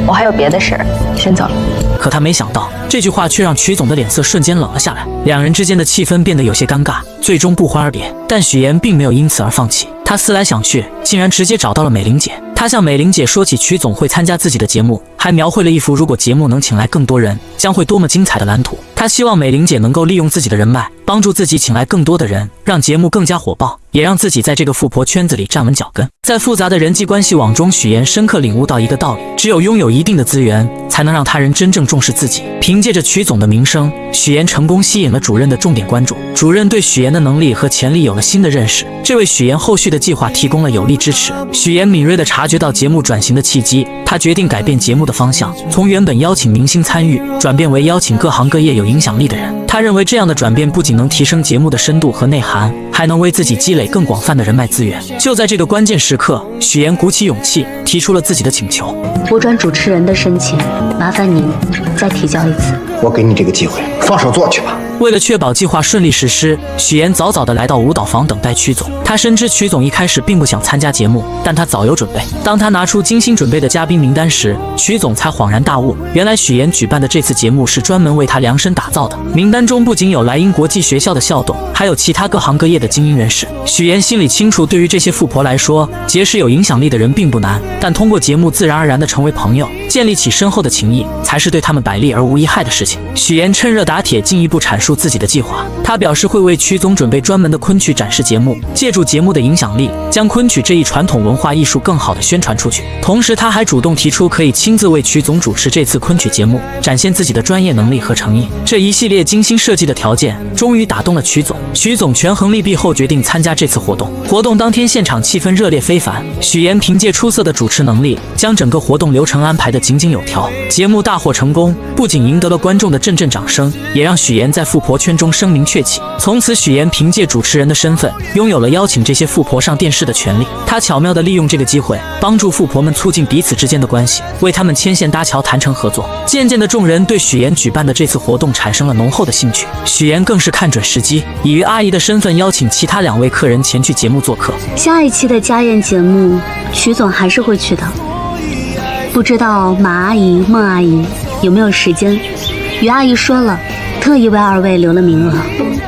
我还有别的事儿，先走了。可他没想到，这句话却让曲总的脸色瞬间冷了下来，两人之间的气氛变得有些尴尬，最终不欢而别。但许妍并没有因此而放弃，她思来想去，竟然直接找到了美玲姐。她向美玲姐说起曲总会参加自己的节目，还描绘了一幅如果节目能请来更多人，将会多么精彩的蓝图。她希望美玲姐能够利用自己的人脉，帮助自己请来更多的人，让节目更加火爆，也让自己在这个富婆圈子里站稳脚跟。在复杂的人际关系网中，许妍深刻领悟到一个道理：只有拥有一定的资源，才能让他人真正重视自己。凭借着曲总的名声，许妍成功吸引了主任的重点关注。主任对许妍的能力和潜力有了新的认识，这为许妍后续的计划提供了有力支持。许妍敏锐地察觉到节目转型的契机，她决定改变节目的方向，从原本邀请明星参与，转变为邀请各行各业有影响力的人。她认为这样的转变不仅能提升节目的深度和内涵，还能为自己积累更广泛的人脉资源。就在这个关键时刻，许妍鼓起勇气提出了自己的请求。我转主持人的申请，麻烦您再提交一次。我给你这个机会，放手做去吧。为了确保计划顺利实施，许妍早早地来到舞蹈房等待曲总。她深知曲总一开始并不想参加节目，但他早有准备。当他拿出精心准备的嘉宾名单时，曲总才恍然大悟，原来许妍举办的这次节目是专门为他量身打造的。名单中不仅有莱茵国际学校的校董，还有其他各行各业的精英人士。许妍心里清楚，对于这些富婆来说，结识有影响力的人并不难，但通过节目自然而然地成为朋友，建立起深厚的情谊，才是对他们百利而无一害的事情。许妍趁热打铁，进一步阐述自己的计划。他表示会为曲总准备专门的昆曲展示节目，借助节目的影响力，将昆曲这一传统文化艺术更好地宣传出去。同时，他还主动提出可以亲自为曲总主持这次昆曲节目，展现自己的专业能力和诚意。这一系列精心设计的条件，终于打动了曲总。曲总权衡利弊后，决定参加这次活动。活动当天，现场气氛热烈非凡。许妍凭借出色的主持能力，将整个活动流程安排得井井有条。节目大获成功，不仅赢得了观众的阵阵掌声，也让许妍在富婆圈中声名鹊起。从此，许妍凭借主持人的身份，拥有了邀请这些富婆上电视的权利。她巧妙地利用这个机会，帮助富婆们促进彼此之间的关系，为他们牵线搭桥，谈成合作。渐渐的，众人对许妍举办的这次活动产生了浓厚的兴趣。许妍更是看准时机，以于阿姨的身份邀请其他2位客人前去节目做客。下一期的家宴节目，曲总还是会去的。不知道马阿姨、孟阿姨有没有时间？于阿姨说了，特意为2位留了名额。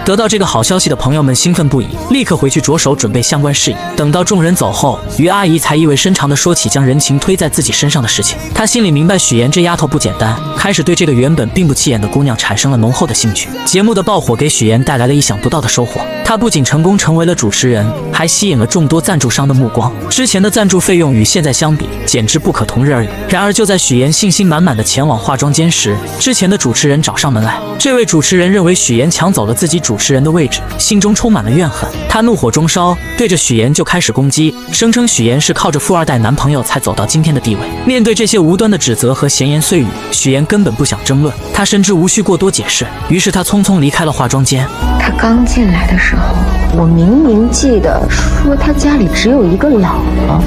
得到这个好消息的朋友们兴奋不已，立刻回去着手准备相关事宜。等到众人走后，于阿姨才意味深长地说起将人情推在自己身上的事情。她心里明白许妍这丫头不简单，开始对这个原本并不起眼的姑娘产生了浓厚的兴趣。节目的爆火给许妍带来了意想不到的收获，她不仅成功成为了主持人，还吸引了众多赞助商的目光。之前的赞助费用与现在相比，简直不可同日而语。然而就在许妍信心满满地前往化妆间时，之前的主持人找上门来。这位主持人认为许妍抢走了自己主持人的位置，心中充满了怨恨。他怒火中烧，对着许妍就开始攻击，声称许妍是靠着富2代男朋友才走到今天的地位。面对这些无端的指责和闲言碎语，许妍根本不想争论，她深知无需过多解释，于是她匆匆离开了化妆间。他刚进来的时候，我明明记得说他家里只有一个姥姥。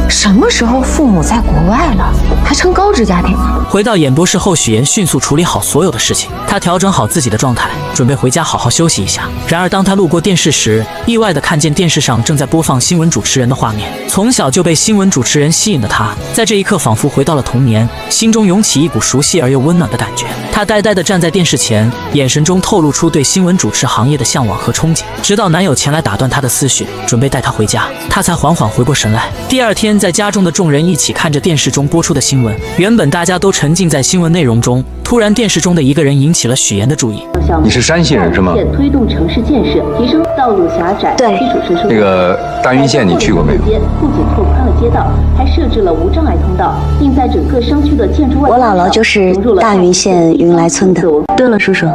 什么时候父母在国外了，还成高知家庭了？回到演播室后，许妍迅速处理好所有的事情，她调整好自己的状态，准备回家好好休息一下。然而当她路过电视时，意外地看见电视上正在播放新闻主持人的画面。从小就被新闻主持人吸引的她，在这一刻仿佛回到了童年，心中涌起一股熟悉而又温暖的感觉。她呆呆地站在电视前，眼神中透露出对新闻主持行业的向往和憧憬。直到男友前来打断她的思绪，准备带她回家，她才缓缓回过神来。第二天，在家中的众人一起看着电视中播出的新闻，原本大家都沉浸在新闻内容中，突然电视中的一个人引起了许妍的注意。你是山西人是吗？推动城市建设，提升道路狭窄，对，基础设施。那个大云县你去过没有？不仅拓宽了街道，还设置了无障碍通道，并在整个商区的建筑外。我姥姥就是大云县云来村的。对了，叔叔，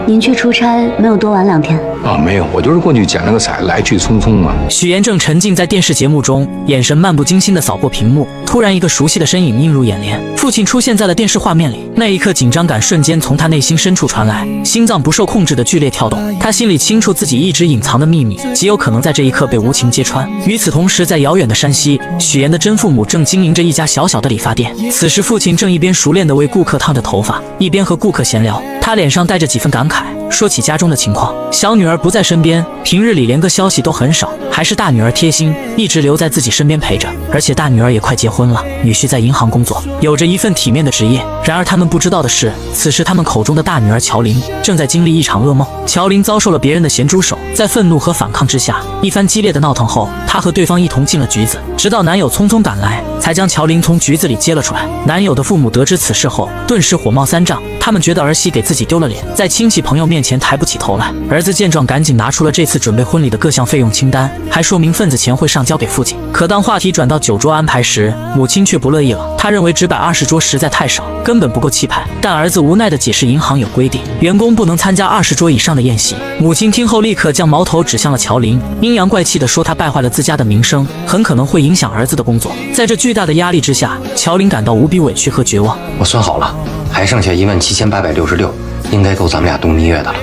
您去出差没有多玩2天？没有，我就是过去捡了个彩，来去匆匆嘛。许妍正沉浸在电视节目中，眼神漫不经心地扫过屏幕，突然一个熟悉的身影映入眼帘，父亲出现在了电视画面里。那一刻，紧张感瞬间从他内心深处传来，心脏不受控制的剧烈跳动。他心里清楚自己一直隐藏的秘密，极有可能在这一刻被无情揭穿。与此同时，在遥远的山西，许妍的真父母正经营着一家小小的理发店。此时，父亲正一边熟练地为顾客烫着头发，一边和顾客闲聊。他脸上带着几分感慨，说起家中的情况。小女儿不在身边，平日里连个消息都很少，还是大女儿贴心，一直留在自己身边陪着。而且大女儿也快结婚了，女婿在银行工作，有着一份体面的职业。然而他们不知道的是，此时他们口中的大女儿乔琳正在经历一场噩梦。乔琳遭受了别人的咸猪手，在愤怒和反抗之下，一番激烈的闹腾后，她和对方一同进了局子，直到男友匆匆赶来，才将乔琳从局子里接了出来。男友的父母得知此事后，顿时火冒三丈，他们觉得儿媳给自己丢了脸，在亲戚朋友面前抬不起头来。儿子见状，赶紧拿出了这次准备婚礼的各项费用清单，还说明份子钱会上交给父亲。可当话题转到酒桌安排时，母亲却不乐意了。她认为只摆20桌实在太少，根本不够气派。但儿子无奈地解释，银行有规定，员工不能参加20桌以上的宴席。母亲听后立刻将矛头指向了乔琳，阴阳怪气地说她败坏了自家的名声，很可能会影响儿子的工作。在这巨大的压力之下，乔琳感到无比委屈和绝望。我算好了，还剩下17866，应该够咱们俩度蜜月的了。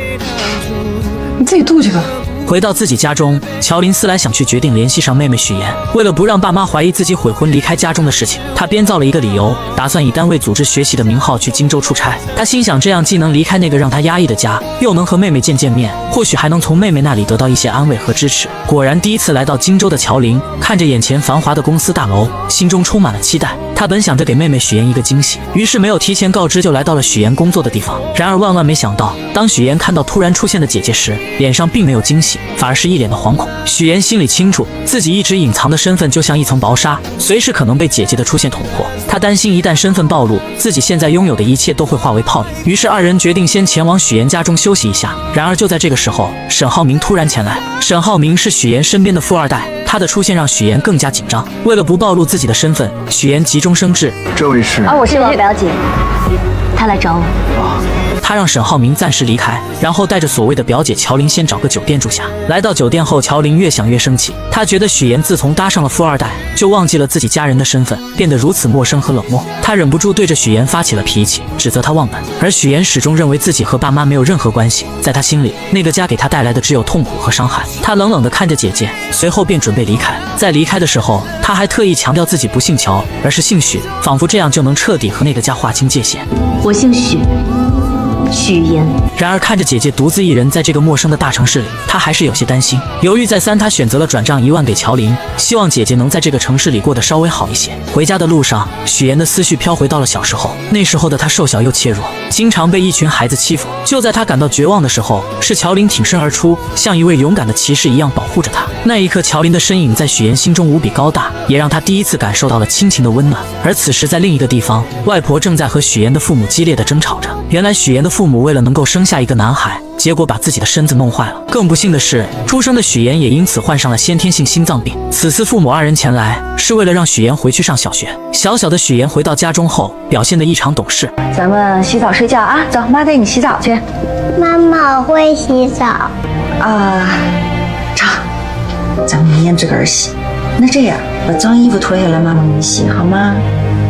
你自己度去吧。回到自己家中，乔林思来想去决定联系上妹妹许妍。为了不让爸妈怀疑自己悔婚离开家中的事情，他编造了一个理由，打算以单位组织学习的名号去荆州出差。他心想，这样既能离开那个让他压抑的家，又能和妹妹见面，或许还能从妹妹那里得到一些安慰和支持。果然，第一次来到荆州的乔林，看着眼前繁华的公司大楼，心中充满了期待。他本想着给妹妹许妍一个惊喜，于是没有提前告知，就来到了许妍工作的地方。然而万万没想到，当许妍看到突然出现的姐姐时，脸上并没有惊喜，反而是一脸的惶恐。许妍心里清楚，自己一直隐藏的身份就像一层薄纱，随时可能被姐姐的出现捅破。她担心一旦身份暴露，自己现在拥有的一切都会化为泡影。于是二人决定先前往许妍家中休息一下。然而就在这个时候，沈浩明突然前来。沈浩明是许妍身边的富二代，他的出现让许妍更加紧张。为了不暴露自己的身份，许妍急中生智：“这位是……我是王表姐，他来找我。”他让沈浩明暂时离开，然后带着所谓的表姐乔林先找个酒店住下。来到酒店后，乔林越想越生气，他觉得许妍自从搭上了富二代，就忘记了自己家人的身份，变得如此陌生和冷漠。他忍不住对着许妍发起了脾气，指责她忘本。而许妍始终认为自己和爸妈没有任何关系，在他心里，那个家给他带来的只有痛苦和伤害。他冷冷地看着姐姐，随后便准备离开。在离开的时候，他还特意强调自己不姓乔，而是姓许，仿佛这样就能彻底和那个家划清界限。我姓许，许妍。然而看着姐姐独自一人在这个陌生的大城市里，他还是有些担心。犹豫再三，他选择了转账1万给乔林，希望姐姐能在这个城市里过得稍微好一些。回家的路上，许妍的思绪飘回到了小时候，那时候的她瘦小又怯弱，经常被一群孩子欺负。就在她感到绝望的时候，是乔林挺身而出，像一位勇敢的骑士一样保护着她。那一刻，乔林的身影在许妍心中无比高大，也让她第一次感受到了亲情的温暖。而此时在另一个地方，外婆正在和许妍的父母激烈的争吵着。原来许妍的父母为了能够生下一个男孩，结果把自己的身子弄坏了。更不幸的是，出生的许妍也因此患上了先天性心脏病。此次父母二人前来，是为了让许妍回去上小学。小小的许妍回到家中后，表现得异常懂事。咱们洗澡睡觉啊，走，妈带你洗澡去。妈妈，我会洗澡。成，咱们明天自个儿洗。那这样，把脏衣服脱下来，妈妈给你洗好吗？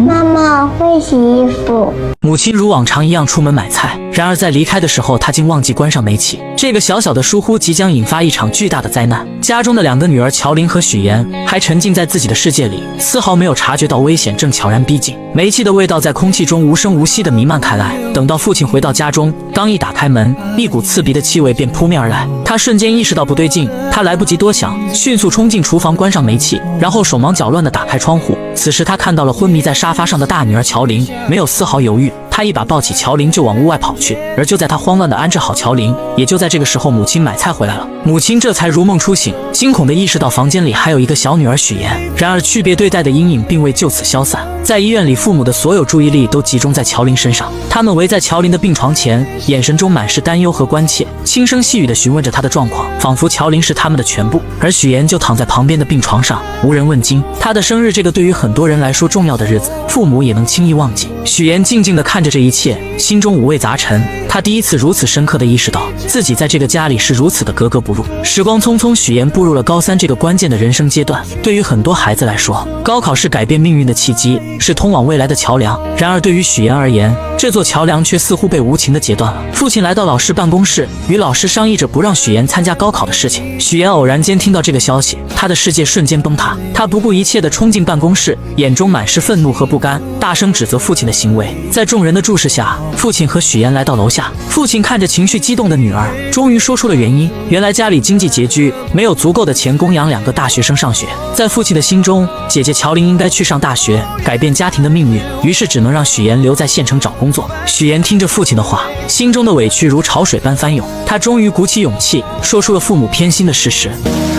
妈妈，会洗衣服。母亲如往常一样出门买菜，然而在离开的时候，她竟忘记关上煤气。这个小小的疏忽即将引发一场巨大的灾难。家中的2个女儿乔林和许妍还沉浸在自己的世界里，丝毫没有察觉到危险正悄然逼近。煤气的味道在空气中无声无息地弥漫开来。等到父亲回到家中，刚一打开门，一股刺鼻的气味便扑面而来。他瞬间意识到不对劲，他来不及多想，迅速冲进厨房关上煤气，然后手忙脚乱地打开窗户。此时他看到了昏迷在沙发上的大女儿乔林，没有丝毫犹豫，他一把抱起乔林就往屋外跑去。而就在他慌乱地安置好乔林，也就在这个时候，母亲买菜回来了。母亲这才如梦初醒，惊恐地意识到房间里还有一个小女儿许妍。然而区别对待的阴影并未就此消散。在医院里，父母的所有注意力都集中在乔林身上，他们围在乔林的病床前，眼神中满是担忧和关切，轻声细语地询问着她的状况，仿佛乔林是他们的全部。而许妍就躺在旁边的病床上，无人问津。她的生日，这个对于很多人来说重要的日子，父母也能轻易忘记。许妍静静地看着这一切，心中五味杂陈。她第一次如此深刻地意识到，自己在这个家里是如此的格格不入。时光匆匆，许妍步入了高3这个关键的人生阶段。对于很多孩子来说，高考是改变命运的契机，是通往未来的桥梁。然而对于许妍而言，这座桥梁却似乎被无情地截断了。父亲来到老师办公室，与老师商议着不让许妍参加高考的事情。许妍偶然间听到这个消息，她的世界瞬间崩塌。她不顾一切地冲进办公室，眼中满是愤怒和不甘，大声指责父亲的行为。在众人的注视下，父亲和许妍来到楼下。父亲看着情绪激动的女儿，终于说出了原因。原来家里经济拮据，没有足够的钱供养2个大学生上学。在父亲的心中，姐姐乔林应该去上大学，改变家庭的命运，于是只能让许妍留在县城找工作。许妍听着父亲的话，心中的委屈如潮水般翻涌。她终于鼓起勇气，说出了父母偏心的事实。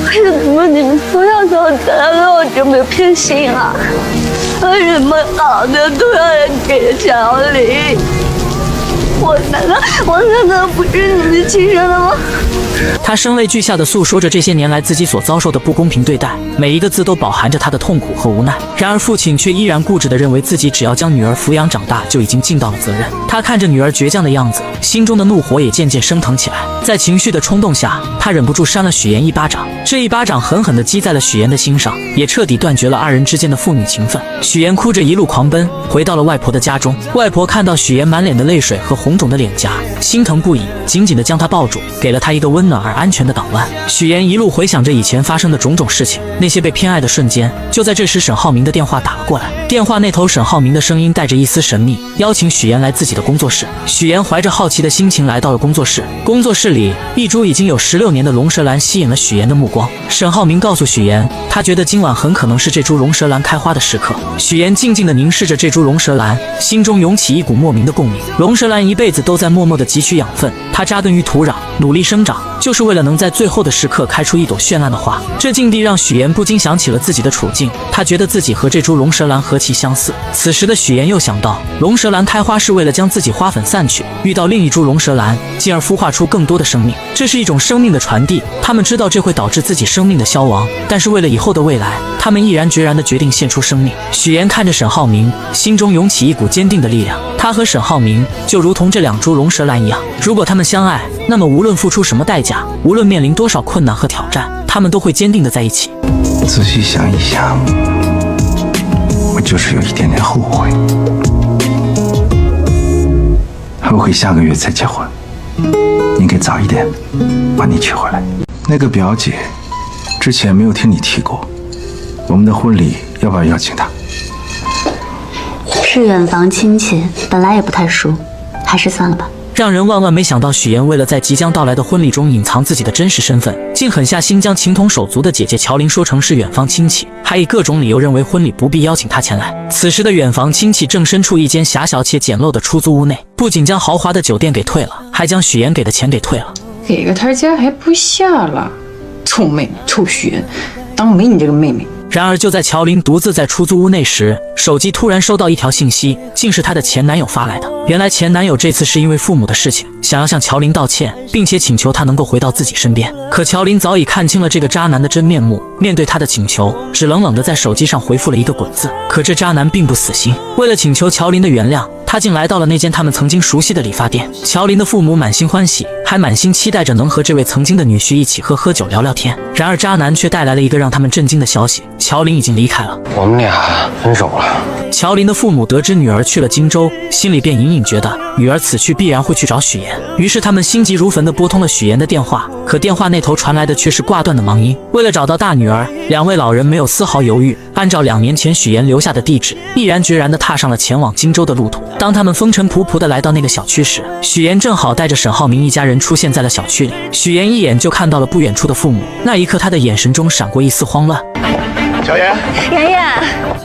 为什么你们从小到大都有这么偏心啊？为什么好的都要给乔林？我难道不是你们亲生的吗？他声泪俱下地诉说着这些年来自己所遭受的不公平对待，每一个字都饱含着他的痛苦和无奈。然而父亲却依然固执地认为自己只要将女儿抚养长大就已经尽到了责任。他看着女儿倔强的样子，心中的怒火也渐渐升腾起来。在情绪的冲动下，他忍不住扇了许妍一巴掌。这一巴掌狠狠地击在了许妍的心上，也彻底断绝了2人之间的父女情分。许妍哭着一路狂奔，回到了外婆的家中。外婆看到许妍满脸的泪水和红肿肿的脸颊，心疼不已，紧紧地将她抱住，给了她一个温暖而安全的港湾。许妍一路回想着以前发生的种种事情，那些被偏爱的瞬间。就在这时，沈浩明的电话打了过来。电话那头，沈浩明的声音带着一丝神秘，邀请许妍来自己的工作室。许妍怀着好奇的心情来到了工作室。工作室里，一株已经有16年的龙舌兰吸引了许妍的目光。沈浩明告诉许妍，他觉得今晚很可能是这株龙舌兰开花的时刻。许妍静静地凝视着这株龙舌兰，心中涌起一股莫名的共鸣。龙舌兰一辈子都在默默地汲取养分，它扎根于土壤，努力生长，就是为了能在最后的时刻开出一朵绚烂的花。这境地让许妍不禁想起了自己的处境，她觉得自己和这株龙舌兰何其相似。此时的许妍又想到，龙舌兰开花是为了将自己花粉散去，遇到另一株龙舌兰，进而孵化出更多的生命。这是一种生命的传递，他们知道这会导致自己生命的消亡，但是为了以后的未来，他们毅然决然地决定献出生命。许妍看着沈浩明，心中涌起一股坚定的力量。他和沈浩明就如同这两株龙舌兰一样，如果他们相爱，那么无论付出什么代价，无论面临多少困难和挑战，他们都会坚定地在一起。仔细想一想，我就是有一点点后悔，后悔下个月才结婚，应该早一点把你娶回来。那个表姐之前没有听你提过，我们的婚礼要不要邀请她？是远房亲戚，本来也不太熟，还是算了吧。让人万万没想到，许妍为了在即将到来的婚礼中隐藏自己的真实身份，竟狠下心将情同手足的姐姐乔琳说成是远房亲戚，还以各种理由认为婚礼不必邀请她前来。此时的远房亲戚正身处一间狭小且简陋的出租屋内，不仅将豪华的酒店给退了，还将许妍给的钱给退了。给个台阶还不下了，臭妹妹，臭许妍，当没你这个妹妹。然而就在乔琳独自在出租屋内时，手机突然收到一条信息，竟是她的前男友发来的。原来前男友这次是因为父母的事情，想要向乔琳道歉，并且请求她能够回到自己身边。可乔琳早已看清了这个渣男的真面目，面对他的请求，只冷冷地在手机上回复了一个滚字。可这渣男并不死心，为了请求乔琳的原谅，他竟来到了那间他们曾经熟悉的理发店。乔琳的父母满心欢喜，还满心期待着能和这位曾经的女婿一起喝酒聊聊天。然而渣男却带来了一个让他们震惊的消息：乔琳已经离开了。我们俩分手了。乔琳的父母得知女儿去了荆州，心里便隐隐觉得女儿此去必然会去找许妍，于是他们心急如焚地拨通了许妍的电话。可电话那头传来的却是挂断的忙音。为了找到大女儿，两位老人没有丝毫犹豫，按照2年前许妍留下的地址，毅然决然地踏上了前往荆州的路途。当他们风尘仆仆地来到那个小区时，许妍正好带着沈浩明一家人出现在了小区里。许妍一眼就看到了不远处的父母，那一刻她的眼神中闪过一丝慌乱。小妍，妍妍。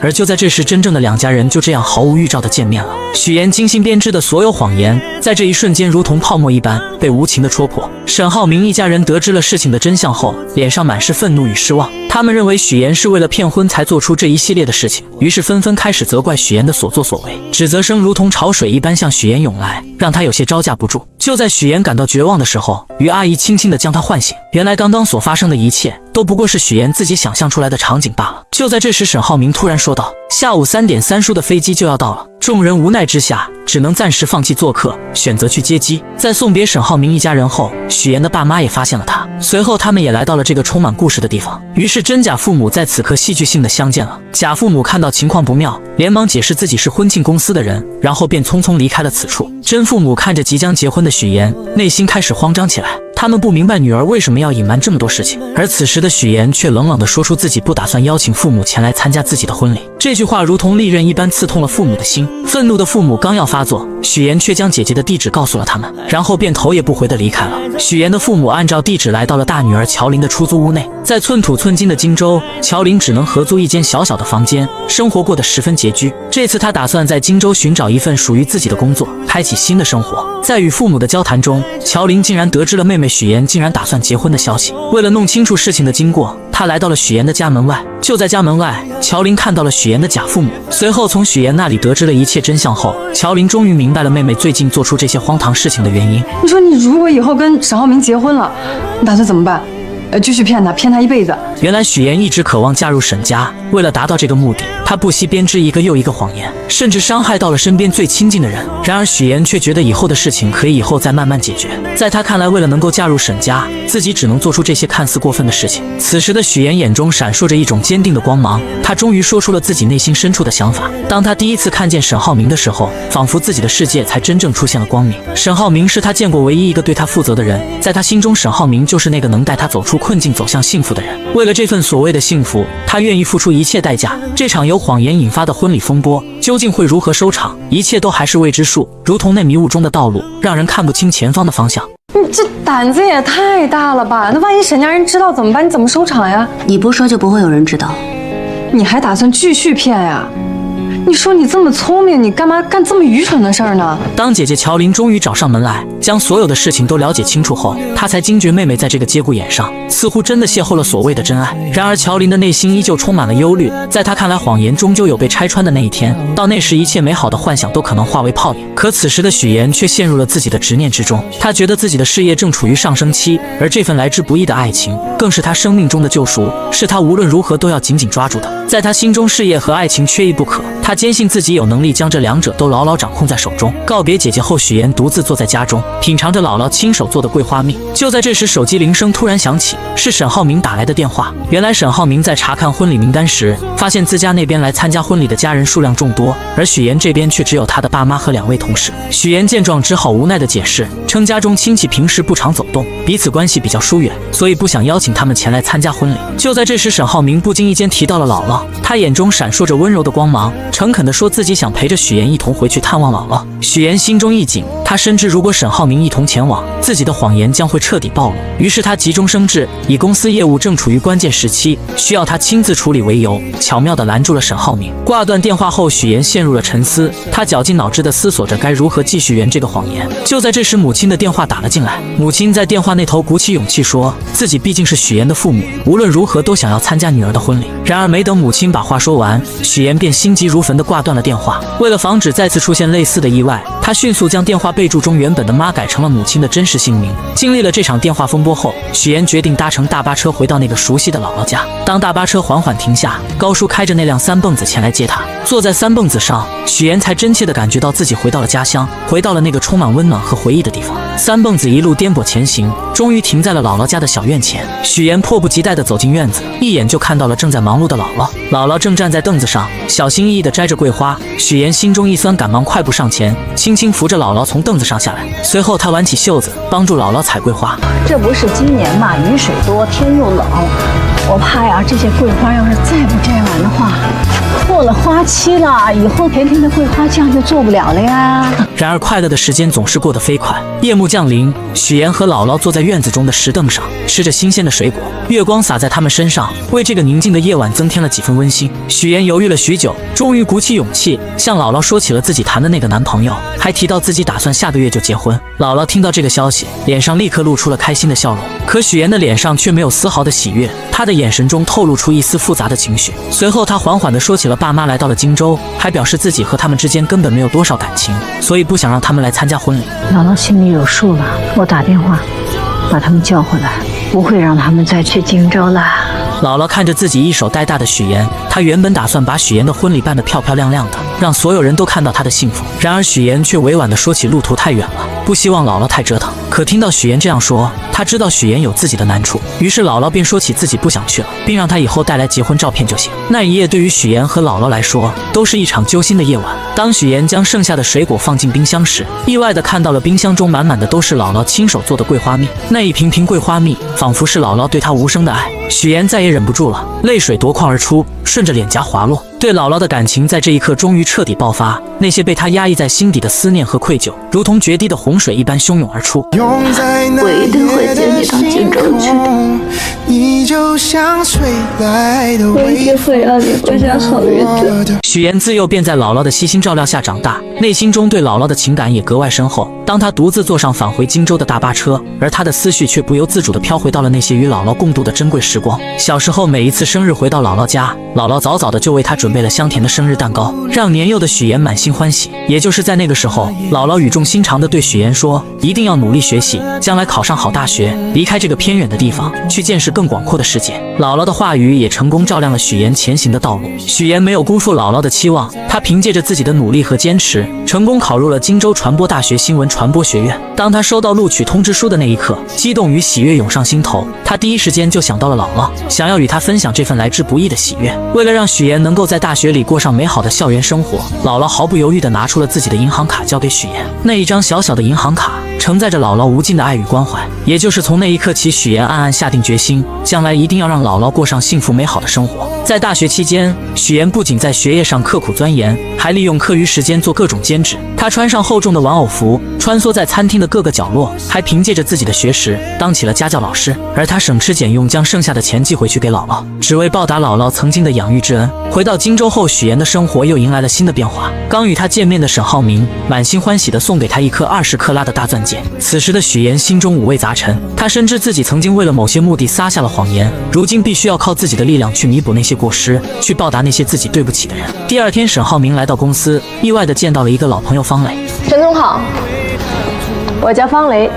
而就在这时，真正的两家人就这样毫无预兆地见面了。许妍精心编织的所有谎言，在这一瞬间如同泡沫一般被无情地戳破。沈浩明一家人得知了事情的真相后，脸上满是愤怒与失望。他们认为许妍是为了骗婚才做出这一系列的事情，于是纷纷开始责怪许妍的所作所为，指责声如同潮水一般向许妍涌来，让她有些招架不住。就在许妍感到绝望的时候，于阿姨轻轻地将她唤醒。原来刚刚所发生的一切都不过是许妍自己想象出来的场景罢了。就在这时，沈浩明突然说道：下午3点3叔的飞机就要到了。众人无奈之下，只能暂时放弃做客，选择去接机。在送别沈浩明一家人后，许妍的爸妈也发现了他，随后他们也来到了这个充满故事的地方。于是真假父母在此刻戏剧性的相见了。假父母看到情况不妙，连忙解释自己是婚庆公司的人，然后便匆匆离开了此处。真父母看着即将结婚的许妍，内心开始慌张起来。他们不明白女儿为什么要隐瞒这么多事情，而此时的许妍却冷冷地说出自己不打算邀请父母前来参加自己的婚礼。这句话如同利刃一般刺痛了父母的心。愤怒的父母刚要发作，许妍却将姐姐的地址告诉了他们，然后便头也不回地离开了。许妍的父母按照地址来到了大女儿乔琳的出租屋内。在寸土寸金的荆州，乔琳只能合租一间小小的房间，生活过得十分拮据。这次她打算在荆州寻找一份属于自己的工作，开启新的生活。在与父母的交谈中，乔琳竟然得知了妹妹许妍竟然打算结婚的消息。为了弄清楚事情的经过，她来到了许妍的家门外。就在家门外，乔琳看到了许妍的假父母，随后从许妍那里得知了一切真相后，乔琳终于明白了妹妹最近做出这些荒唐事情的原因。你说你如果以后跟沈浩明结婚了，你打算怎么办？继续骗他一辈子。原来许岩一直渴望嫁入沈家，为了达到这个目的，他不惜编织一个又一个谎言，甚至伤害到了身边最亲近的人。然而许岩却觉得以后的事情可以以后再慢慢解决。在他看来，为了能够嫁入沈家，自己只能做出这些看似过分的事情。此时的许岩眼中闪烁着一种坚定的光芒，他终于说出了自己内心深处的想法。当他第一次看见沈浩明的时候，仿佛自己的世界才真正出现了光明。沈浩明是他见过唯一一个对他负责的人，在他心中，沈浩明就是那个能带他走出困境、走向幸福的人。为了这份所谓的幸福，他愿意付出一切代价。这场由谎言引发的婚礼风波究竟会如何收场，一切都还是未知数，如同那迷雾中的道路，让人看不清前方的方向。你这胆子也太大了吧？那万一沈家人知道怎么办？你怎么收场呀？你不说就不会有人知道。你还打算继续骗呀？你说你这么聪明，你干嘛干这么愚蠢的事儿呢？当姐姐乔琳终于找上门来，将所有的事情都了解清楚后，她才惊觉妹妹在这个节骨眼上，似乎真的邂逅了所谓的真爱。然而乔琳的内心依旧充满了忧虑，在她看来，谎言终究有被拆穿的那一天，到那时一切美好的幻想都可能化为泡影。可此时的许岩却陷入了自己的执念之中，他觉得自己的事业正处于上升期，而这份来之不易的爱情，更是他生命中的救赎，是他无论如何都要紧紧抓住的。在他心中，事业和爱情缺一不可，他坚信自己有能力将这两者都牢牢掌控在手中。告别姐姐后，许岩独自坐在家中，品尝着姥姥亲手做的桂花蜜。就在这时，手机铃声突然响起，是沈浩明打来的电话。原来沈浩明在查看婚礼名单时，发现自家那边来参加婚礼的家人数量众多，而许岩这边却只有他的爸妈和2位同事。许岩见状，只好无奈地解释，称家中亲戚平时不常走动，彼此关系比较疏远，所以不想邀请他们前来参加婚礼。就在这时，沈浩明不经意间提到了姥姥，他眼中闪烁着温柔的光芒，诚恳地说自己想陪着许岩一同回去探望姥姥。许岩心中一紧，他深知如果沈浩明一同前往，自己的谎言将会彻底暴露。于是他急中生智，以公司业务正处于关键时期，需要他亲自处理为由，巧妙地拦住了沈浩明。挂断电话后，许岩陷入了沉思，他绞尽脑汁地思索着该如何继续圆这个谎言。就在这时，母亲的电话打了进来。母亲在电话那头鼓起勇气说，自己毕竟是许岩的父母，无论如何都想要参加女儿的婚礼。然而没等母亲把话说完，许岩便心急如焚地挂断了电话。为了防止再次出现类似的意外，他迅速将电话备注中原本的妈改成了母亲的真实姓名。经历了这场电话风波后，许岩决定搭乘大巴车回到那个熟悉的姥姥家。当大巴车缓缓停下，高叔开着那辆三蹦子前来接他。坐在三蹦子上，许岩才真切地感觉到自己回到了家乡，回到了那个充满温暖和回忆的地方。三蹦子一路颠簸前行，终于停在了姥姥家的小院前。许岩迫不及待地走进院子，一眼就看到了正在忙碌的姥姥。姥姥正站在凳子上，小心翼翼地摘着桂花。许岩心中一酸，赶忙快步上前，轻轻扶着姥姥从凳子上下来。随后他挽起袖子，帮助姥姥采桂花。这不是今年嘛，雨水多，天又冷，我怕呀，这些桂花要是再不摘完的话，过了花期了，以后甜甜的桂花酱就做不了了呀。然而快乐的时间总是过得飞快，夜幕降临，许岩和姥姥坐在院子中的石凳上，吃着新鲜的水果，月光洒在他们身上，为这个宁静的夜晚增添了几分温馨。许岩犹豫了许久，终于鼓起勇气向姥姥说起了自己谈的那个男朋友，还提到自己打算下个月就结婚。姥姥听到这个消息，脸上立刻露出了开心的笑容，可许岩的脸上却没有丝毫的喜悦，他的眼神中透露出一丝复杂的情绪。随后他缓缓地说起了爸妈来到了荆州，还表示自己和他们之间根本没有多少感情，所以不想让他们来参加婚礼。姥姥心里有数了，我打电话把他们叫回来，不会让他们再去荆州了。姥姥看着自己一手带大的许岩，她原本打算把许岩的婚礼办得漂漂亮亮的，让所有人都看到她的幸福。然而许岩却委婉地说起路途太远了，不希望姥姥太折腾。可听到许岩这样说，她知道许岩有自己的难处，于是姥姥便说起自己不想去了，并让她以后带来结婚照片就行。那一夜对于许岩和姥姥来说都是一场揪心的夜晚。当许岩将剩下的水果放进冰箱时，意外地看到了冰箱中满满的都是姥姥亲手做的桂花蜜。那一瓶瓶桂花蜜仿佛是姥姥对她无声的爱。许岩再也忍不住了，泪水夺眶而出，顺着脸颊滑落。对姥姥的感情在这一刻终于彻底爆发，那些被他压抑在心底的思念和愧疚，如同决堤的洪水一般汹涌而出。我一定会接你到荆州去的，我一定会让你过上好日子。许岩自幼便在姥姥的悉心照料下长大，内心中对姥姥的情感也格外深厚。当他独自坐上返回荆州的大巴车，而他的思绪却不由自主地飘回到了那些与姥姥共度的珍贵时光。小时候每一次生日回到姥姥家，姥姥早早的就为他准备了香甜的生日蛋糕，让年幼的许岩满心欢喜。也就是在那个时候，姥姥语重心长地对许岩说，一定要努力学习，将来考上好大学，离开这个偏远的地方，去见识更更广阔的世界。姥姥的话语也成功照亮了许岩前行的道路。许岩没有辜负姥姥的期望，他凭借着自己的努力和坚持，成功考入了荆州传播大学新闻传播学院。当他收到录取通知书的那一刻，激动与喜悦涌上心头，他第一时间就想到了姥姥，想要与她分享这份来之不易的喜悦。为了让许岩能够在大学里过上美好的校园生活，姥姥毫不犹豫地拿出了自己的银行卡交给许岩。那一张小小的银行卡承载着姥姥无尽的爱与关怀。也就是从那一刻起，许岩暗暗下定决心，将来一定要让姥姥过上幸福美好的生活。在大学期间，许岩不仅在学业上刻苦钻研，还利用课余时间做各种兼职。他穿上厚重的玩偶服，穿梭在餐厅的各个角落，还凭借着自己的学识当起了家教老师。而他省吃俭用，将剩下的钱寄回去给姥姥，只为报答姥姥曾经的养育之恩。回到荆州后，许岩的生活又迎来了新的变化。刚与他见面的沈浩明满心欢喜地送给他一颗20克拉的大钻戒。此时的许岩心中五味杂陈，他深知自己曾经为了某些目的撒下了谎言，如今必须要靠自己的力量去弥补那些过失，去报答那些自己对不起的人。第二天，沈浩明来到公司，意外地见到了一个老朋友方磊。陈总好，我叫方雷，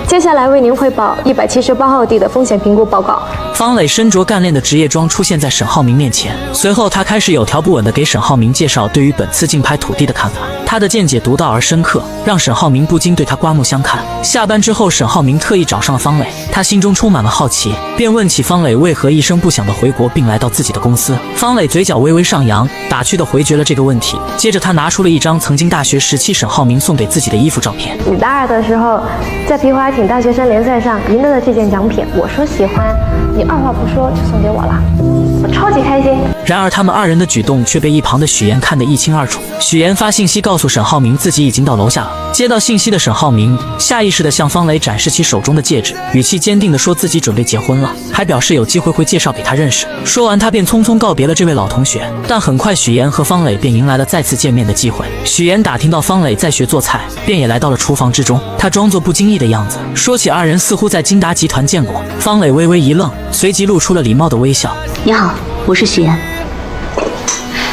接下来为您汇报178号地的风险评估报告。方磊身着干练的职业装出现在沈浩明面前，随后他开始有条不紊地给沈浩明介绍对于本次竞拍土地的看法。他的见解独到而深刻，让沈浩明不禁对他刮目相看。下班之后，沈浩明特意找上了方磊，他心中充满了好奇，便问起方磊为何一声不响地回国并来到自己的公司。方磊嘴角微微上扬，打趣地回绝了这个问题。接着他拿出了一张曾经大学时期沈浩明送给自己的衣服照片。你大二的时候在皮划艇大学生联赛上赢得了这件奖品，我说喜欢，你二话不说就送给我了，我超级开心。然而他们二人的举动却被一旁的许岩看得一清二楚。许岩发信息告诉沈浩明自己已经到楼下了。接到信息的沈浩明下意识地向方磊展示起手中的戒指，语气坚定地说自己准备结婚了，还表示有机会会介绍给他认识。说完他便匆匆告别了这位老同学。但很快许岩和方磊便迎来了再次见面的机会。许岩打听到方磊在学做菜，便也来到了厨房之中。他装作不经意的样子，说起二人似乎在金达集团见过。方磊微微一愣，随即露出了礼貌的微笑。你好，我是许岩。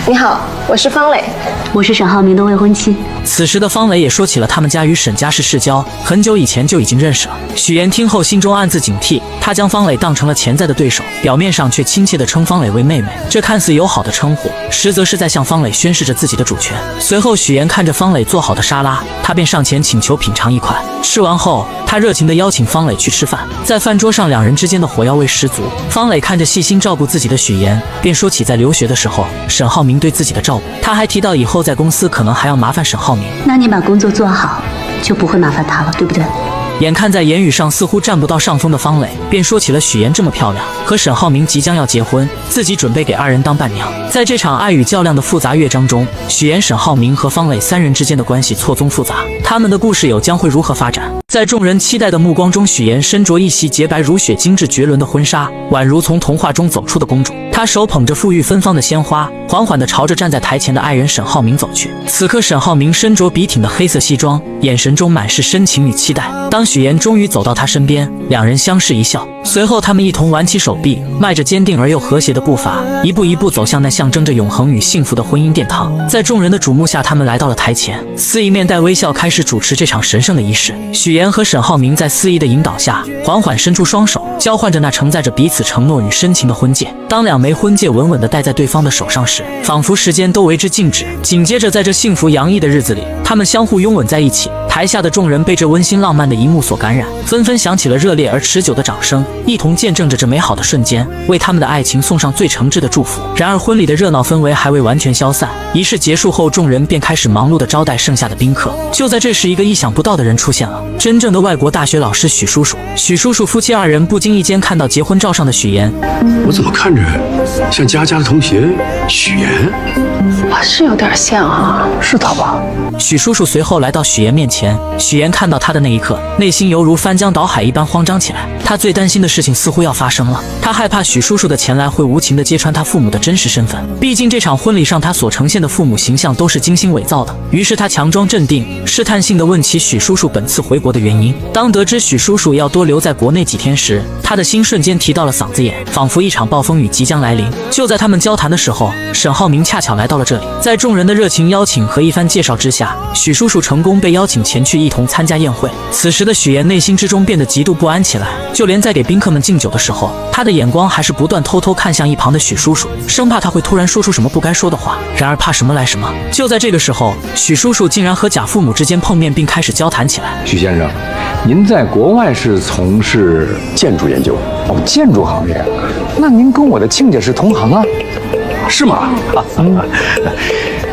你好，我是方磊，我是沈浩明的未婚妻。此时的方磊也说起了他们家与沈家是世交，很久以前就已经认识了。许岩听后心中暗自警惕，他将方磊当成了潜在的对手，表面上却亲切地称方磊为妹妹。这看似友好的称呼，实则是在向方磊宣示着自己的主权。随后许岩看着方磊做好的沙拉，他便上前请求品尝一块。吃完后，他热情地邀请方磊去吃饭。在饭桌上，两人之间的火药味十足。方磊看着细心照顾自己的许岩，便说起在留学的时候沈浩明对自己的照顾。他还提到以后在公司可能还要麻烦沈浩明。那你把工作做好，就不会麻烦他了，对不对？眼看在言语上似乎占不到上风的方磊，便说起了许岩这么漂亮，和沈浩明即将要结婚，自己准备给二人当伴娘。在这场爱与较量的复杂乐章中，许岩、沈浩明和方磊三人之间的关系错综复杂，他们的故事有将会如何发展？在众人期待的目光中，许岩身着一袭洁白如雪、精致绝伦的婚纱，宛如从童话中走出的公主。她手捧着馥郁芬芳的鲜花，缓缓地朝着站在台前的爱人沈浩明走去。此刻，沈浩明身着笔挺的黑色西装，眼神中满是深情与期待。当许岩终于走到他身边，两人相视一笑，随后他们一同挽起手臂，迈着坚定而又和谐的步伐，一步一步走向那象征着永恒与幸福的婚姻殿堂。在众人的瞩目下，他们来到了台前，司仪面带微笑开始主持这场神圣的仪式。许岩和沈浩明在司仪的引导下，缓缓伸出双手，交换着那承载着彼此承诺与深情的婚戒。当两枚婚戒稳稳地戴在对方的手上时，仿佛时间都为之静止。紧接着，在这幸福洋溢的日子里，他们相互拥吻在一起。台下的众人被这温馨浪漫的一幕所感染，纷纷响起了热烈而持久的掌声，一同见证着这美好的瞬间，为他们的爱情送上最诚挚的祝福。然而，婚礼的热闹氛围还未完全消散，仪式结束后，众人便开始忙碌地招待剩下的宾客。就在这时，一个意想不到的人出现了，真正的外国大学老师许叔叔。许叔叔夫妻二人不经意间看到结婚照上的许岩，我怎么看着像佳佳的同学许岩？是有点像啊，是他吧？许叔叔随后来到许岩面前，许岩看到他的那一刻，内心犹如翻江倒海一般慌张起来。他最担心的事情似乎要发生了，他害怕许叔叔的前来会无情地揭穿他父母的真实身份。毕竟这场婚礼上他所呈现的父母形象都是精心伪造的。于是他强装镇定，试探性地问起许叔叔本次回国的原因。当得知许叔叔要多留在国内几天时，他他的心瞬间提到了嗓子眼，仿佛一场暴风雨即将来临。就在他们交谈的时候，沈浩明恰巧来到了这里。在众人的热情邀请和一番介绍之下，许叔叔成功被邀请前去一同参加宴会。此时的许岩内心之中变得极度不安起来，就连在给宾客们敬酒的时候，他的眼光还是不断偷偷看向一旁的许叔叔，生怕他会突然说出什么不该说的话。然而怕什么来什么，就在这个时候，许叔叔竟然和贾父母之间碰面，并开始交谈起来。许先生，您在国外是从事建筑研究？哦，建筑行业，那您跟我的亲家是同行啊？是吗？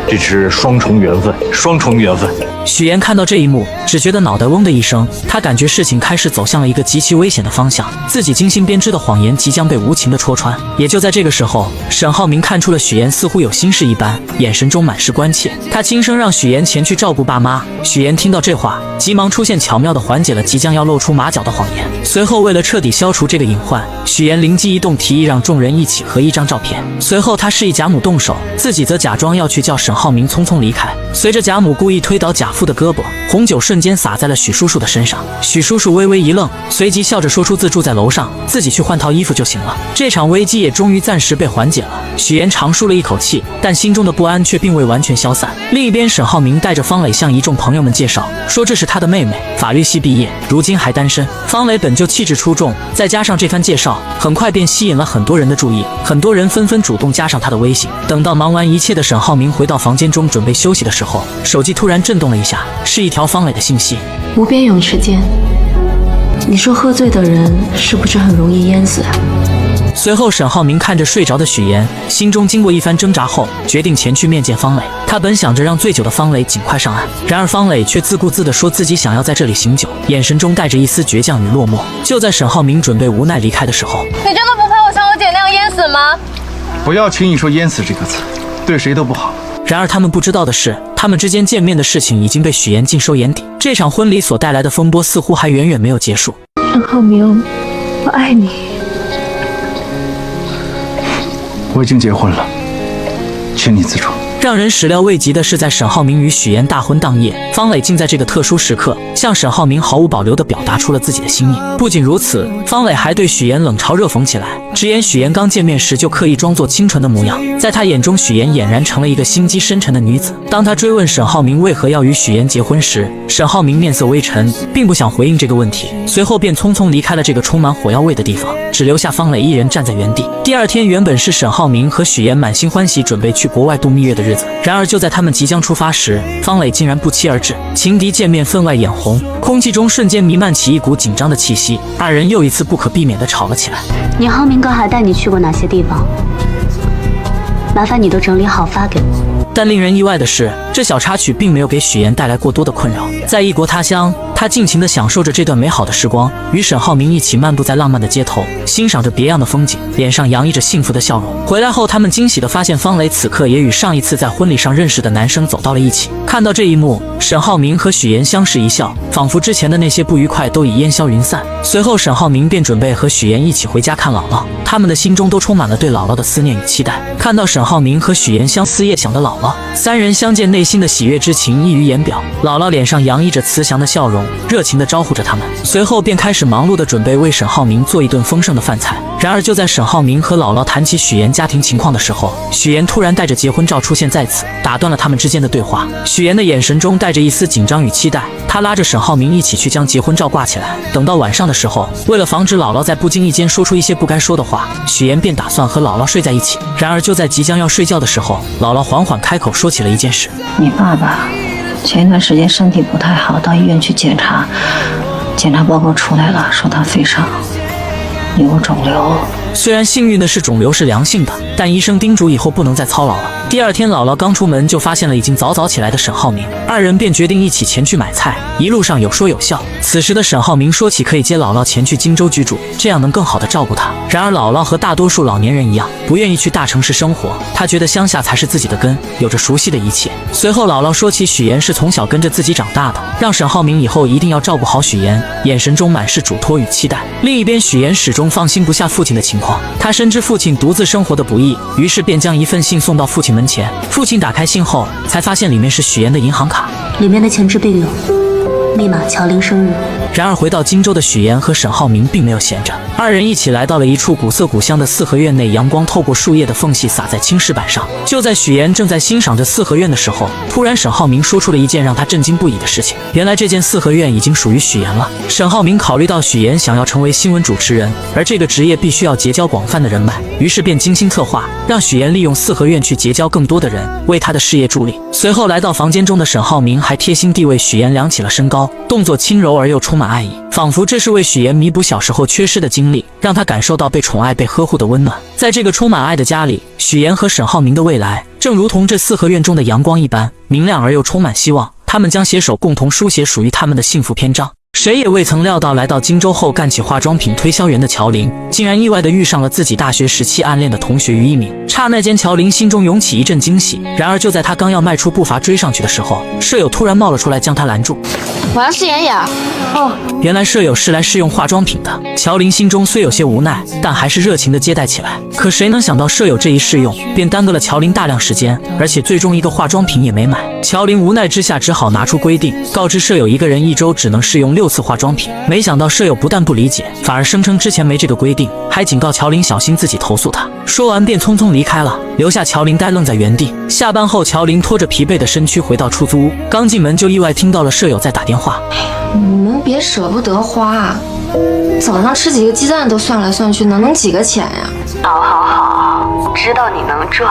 这是双重缘分，双重缘分。许岩看到这一幕，只觉得脑袋嗡的一声，他感觉事情开始走向了一个极其危险的方向，自己精心编织的谎言即将被无情的戳穿。也就在这个时候，沈浩明看出了许岩似乎有心事一般，眼神中满是关切，他轻声让许岩前去照顾爸妈。许岩听到这话，急忙出现，巧妙地缓解了即将要露出马脚的谎言。随后为了彻底消除这个隐患，许岩灵机一动，提议让众人一起合一张照片。随后他示意贾母动手，自己则假装要去叫沈浩明匆匆离开。随着贾母故意推倒贾父的胳膊，红酒瞬间洒在了许叔叔的身上。许叔叔微微一愣，随即笑着说出自住在楼上，自己去换套衣服就行了。这场危机也终于暂时被缓解了。许岩长舒了一口气，但心中的不安却并未完全消散。另一边，沈浩明带着方磊向一众朋友们介绍，说这是他的妹妹，法律系毕业，如今还单身。方磊本就气质出众，再加上这番介绍，很快便吸引了很多人的注意，很多人纷纷主动加上他的微信。等到忙完一切的沈浩明回到房间中准备休息的时候，手机突然震动了一下，是一条方磊的信息。无边泳池见。你说喝醉的人是不是很容易淹死啊？随后沈浩明看着睡着的许岩，心中经过一番挣扎后，决定前去面见方磊。他本想着让醉酒的方磊尽快上岸，然而方磊却自顾自地说自己想要在这里醒酒，眼神中带着一丝倔强与落寞。就在沈浩明准备无奈离开的时候，你真的不怕我像我姐那样淹死吗？不要轻易说淹死这个词，对谁都不好。然而他们不知道的是，他们之间见面的事情已经被许岩尽收眼底。这场婚礼所带来的风波似乎还远远没有结束。沈浩明，我爱你。我已经结婚了，请你自重。让人始料未及的是，在沈浩明与许岩大婚当夜，方磊竟在这个特殊时刻向沈浩明毫无保留地表达出了自己的心意。不仅如此，方磊还对许岩冷嘲热讽起来，直言许岩刚见面时就刻意装作清纯的模样，在他眼中许岩俨然成了一个心机深沉的女子。当他追问沈浩明为何要与许岩结婚时，沈浩明面色微沉，并不想回应这个问题，随后便匆匆离开了这个充满火药味的地方，只留下方磊一人站在原地。第二天原本是沈浩明和许岩满心欢喜准备去国外度蜜月的日子，然而就在他们即将出发时，方磊竟然不期而至。情敌见面分外眼红，空气中瞬间弥漫起一股紧张的气息，二人又一次不可避免地吵了起来。你浩明哥还带你去过哪些地方？麻烦你都整理好发给我。但令人意外的是，这小插曲并没有给许岩带来过多的困扰。在异国他乡，他尽情地享受着这段美好的时光，与沈浩明一起漫步在浪漫的街头，欣赏着别样的风景，脸上洋溢着幸福的笑容。回来后，他们惊喜地发现方磊此刻也与上一次在婚礼上认识的男生走到了一起。看到这一幕，沈浩明和许岩相视一笑，仿佛之前的那些不愉快都已烟消云散。随后，沈浩明便准备和许岩一起回家看姥姥，他们的心中都充满了对姥姥的思念与期待。看到沈浩明和许岩相思夜想的姥姥，三人相见，内心的喜悦之情溢于言表。姥姥脸上洋溢着慈祥的笑容，热情地招呼着他们，随后便开始忙碌地准备为沈浩明做一顿丰盛的饭菜。然而就在沈浩明和姥姥谈起许岩家庭情况的时候，许岩突然带着结婚照出现在此，打断了他们之间的对话。许岩的眼神中带着一丝紧张与期待，他拉着沈浩明一起去将结婚照挂起来。等到晚上的时候，为了防止姥姥在不经意间说出一些不该说的话，许岩便打算和姥姥睡在一起。然而就在即将要睡觉的时候，姥姥缓缓开口说起了一件事。你爸爸前一段时间身体不太好，到医院去检查，检查报告出来了，说他肺上有肿瘤。虽然幸运的是肿瘤是良性的，但医生叮嘱以后不能再操劳了。第二天姥姥刚出门就发现了已经早早起来的沈浩明，二人便决定一起前去买菜，一路上有说有笑。此时的沈浩明说起可以接姥姥前去荆州居住，这样能更好的照顾她。然而姥姥和大多数老年人一样，不愿意去大城市生活，她觉得乡下才是自己的根，有着熟悉的一切。随后姥姥说起许岩是从小跟着自己长大的，让沈浩明以后一定要照顾好许岩，眼神中满是嘱托与期待。另一边，许岩始终放心不下父亲的情况，他深知父亲独自生活的不易，于是便将一份信送到父亲门前。父亲打开信后，才发现里面是许岩的银行卡，里面的钱治病了。立马乔林生日。然而回到荆州的许岩和沈浩明并没有闲着，二人一起来到了一处古色古香的四合院内，阳光透过树叶的缝隙洒在青石板上。就在许岩正在欣赏着四合院的时候，突然沈浩明说出了一件让他震惊不已的事情。原来这间四合院已经属于许岩了。沈浩明考虑到许岩想要成为新闻主持人，而这个职业必须要结交广泛的人脉，于是便精心策划，让许岩利用四合院去结交更多的人，为他的事业助力。随后来到房间中的沈浩明还贴心地为许岩量起了身高，动作轻柔而又充满爱意，仿佛这是为许岩弥补小时候缺失的经历，让他感受到被宠爱被呵护的温暖。在这个充满爱的家里，许岩和沈浩明的未来正如同这四合院中的阳光一般明亮而又充满希望，他们将携手共同书写属于他们的幸福篇章。谁也未曾料到，来到荆州后干起化妆品推销员的乔林，竟然意外地遇上了自己大学时期暗恋的同学于一鸣。刹那间，乔林心中涌起一阵惊喜。然而就在他刚要迈出步伐追上去的时候，舍友突然冒了出来将他拦住。我要试妍妍。哦，原来舍友是来试用化妆品的。乔林心中虽有些无奈，但还是热情地接待起来。可谁能想到舍友这一试用，便耽搁了乔林大量时间，而且最终一个化妆品也没买。乔林无奈之下只好拿出规定，告知舍友一个人一周只能试用6次化妆品。没想到舍友不但不理解，反而声称之前没这个规定，还警告乔林小心自己投诉他。说完便匆匆离开了，留下乔林呆愣在原地。下班后，乔林拖着疲惫的身躯回到出租屋，刚进门就意外听到了舍友在打电话。你们别舍不得花啊，早上吃几个鸡蛋都算来算去，哪能几个钱呀？好，知道你能赚，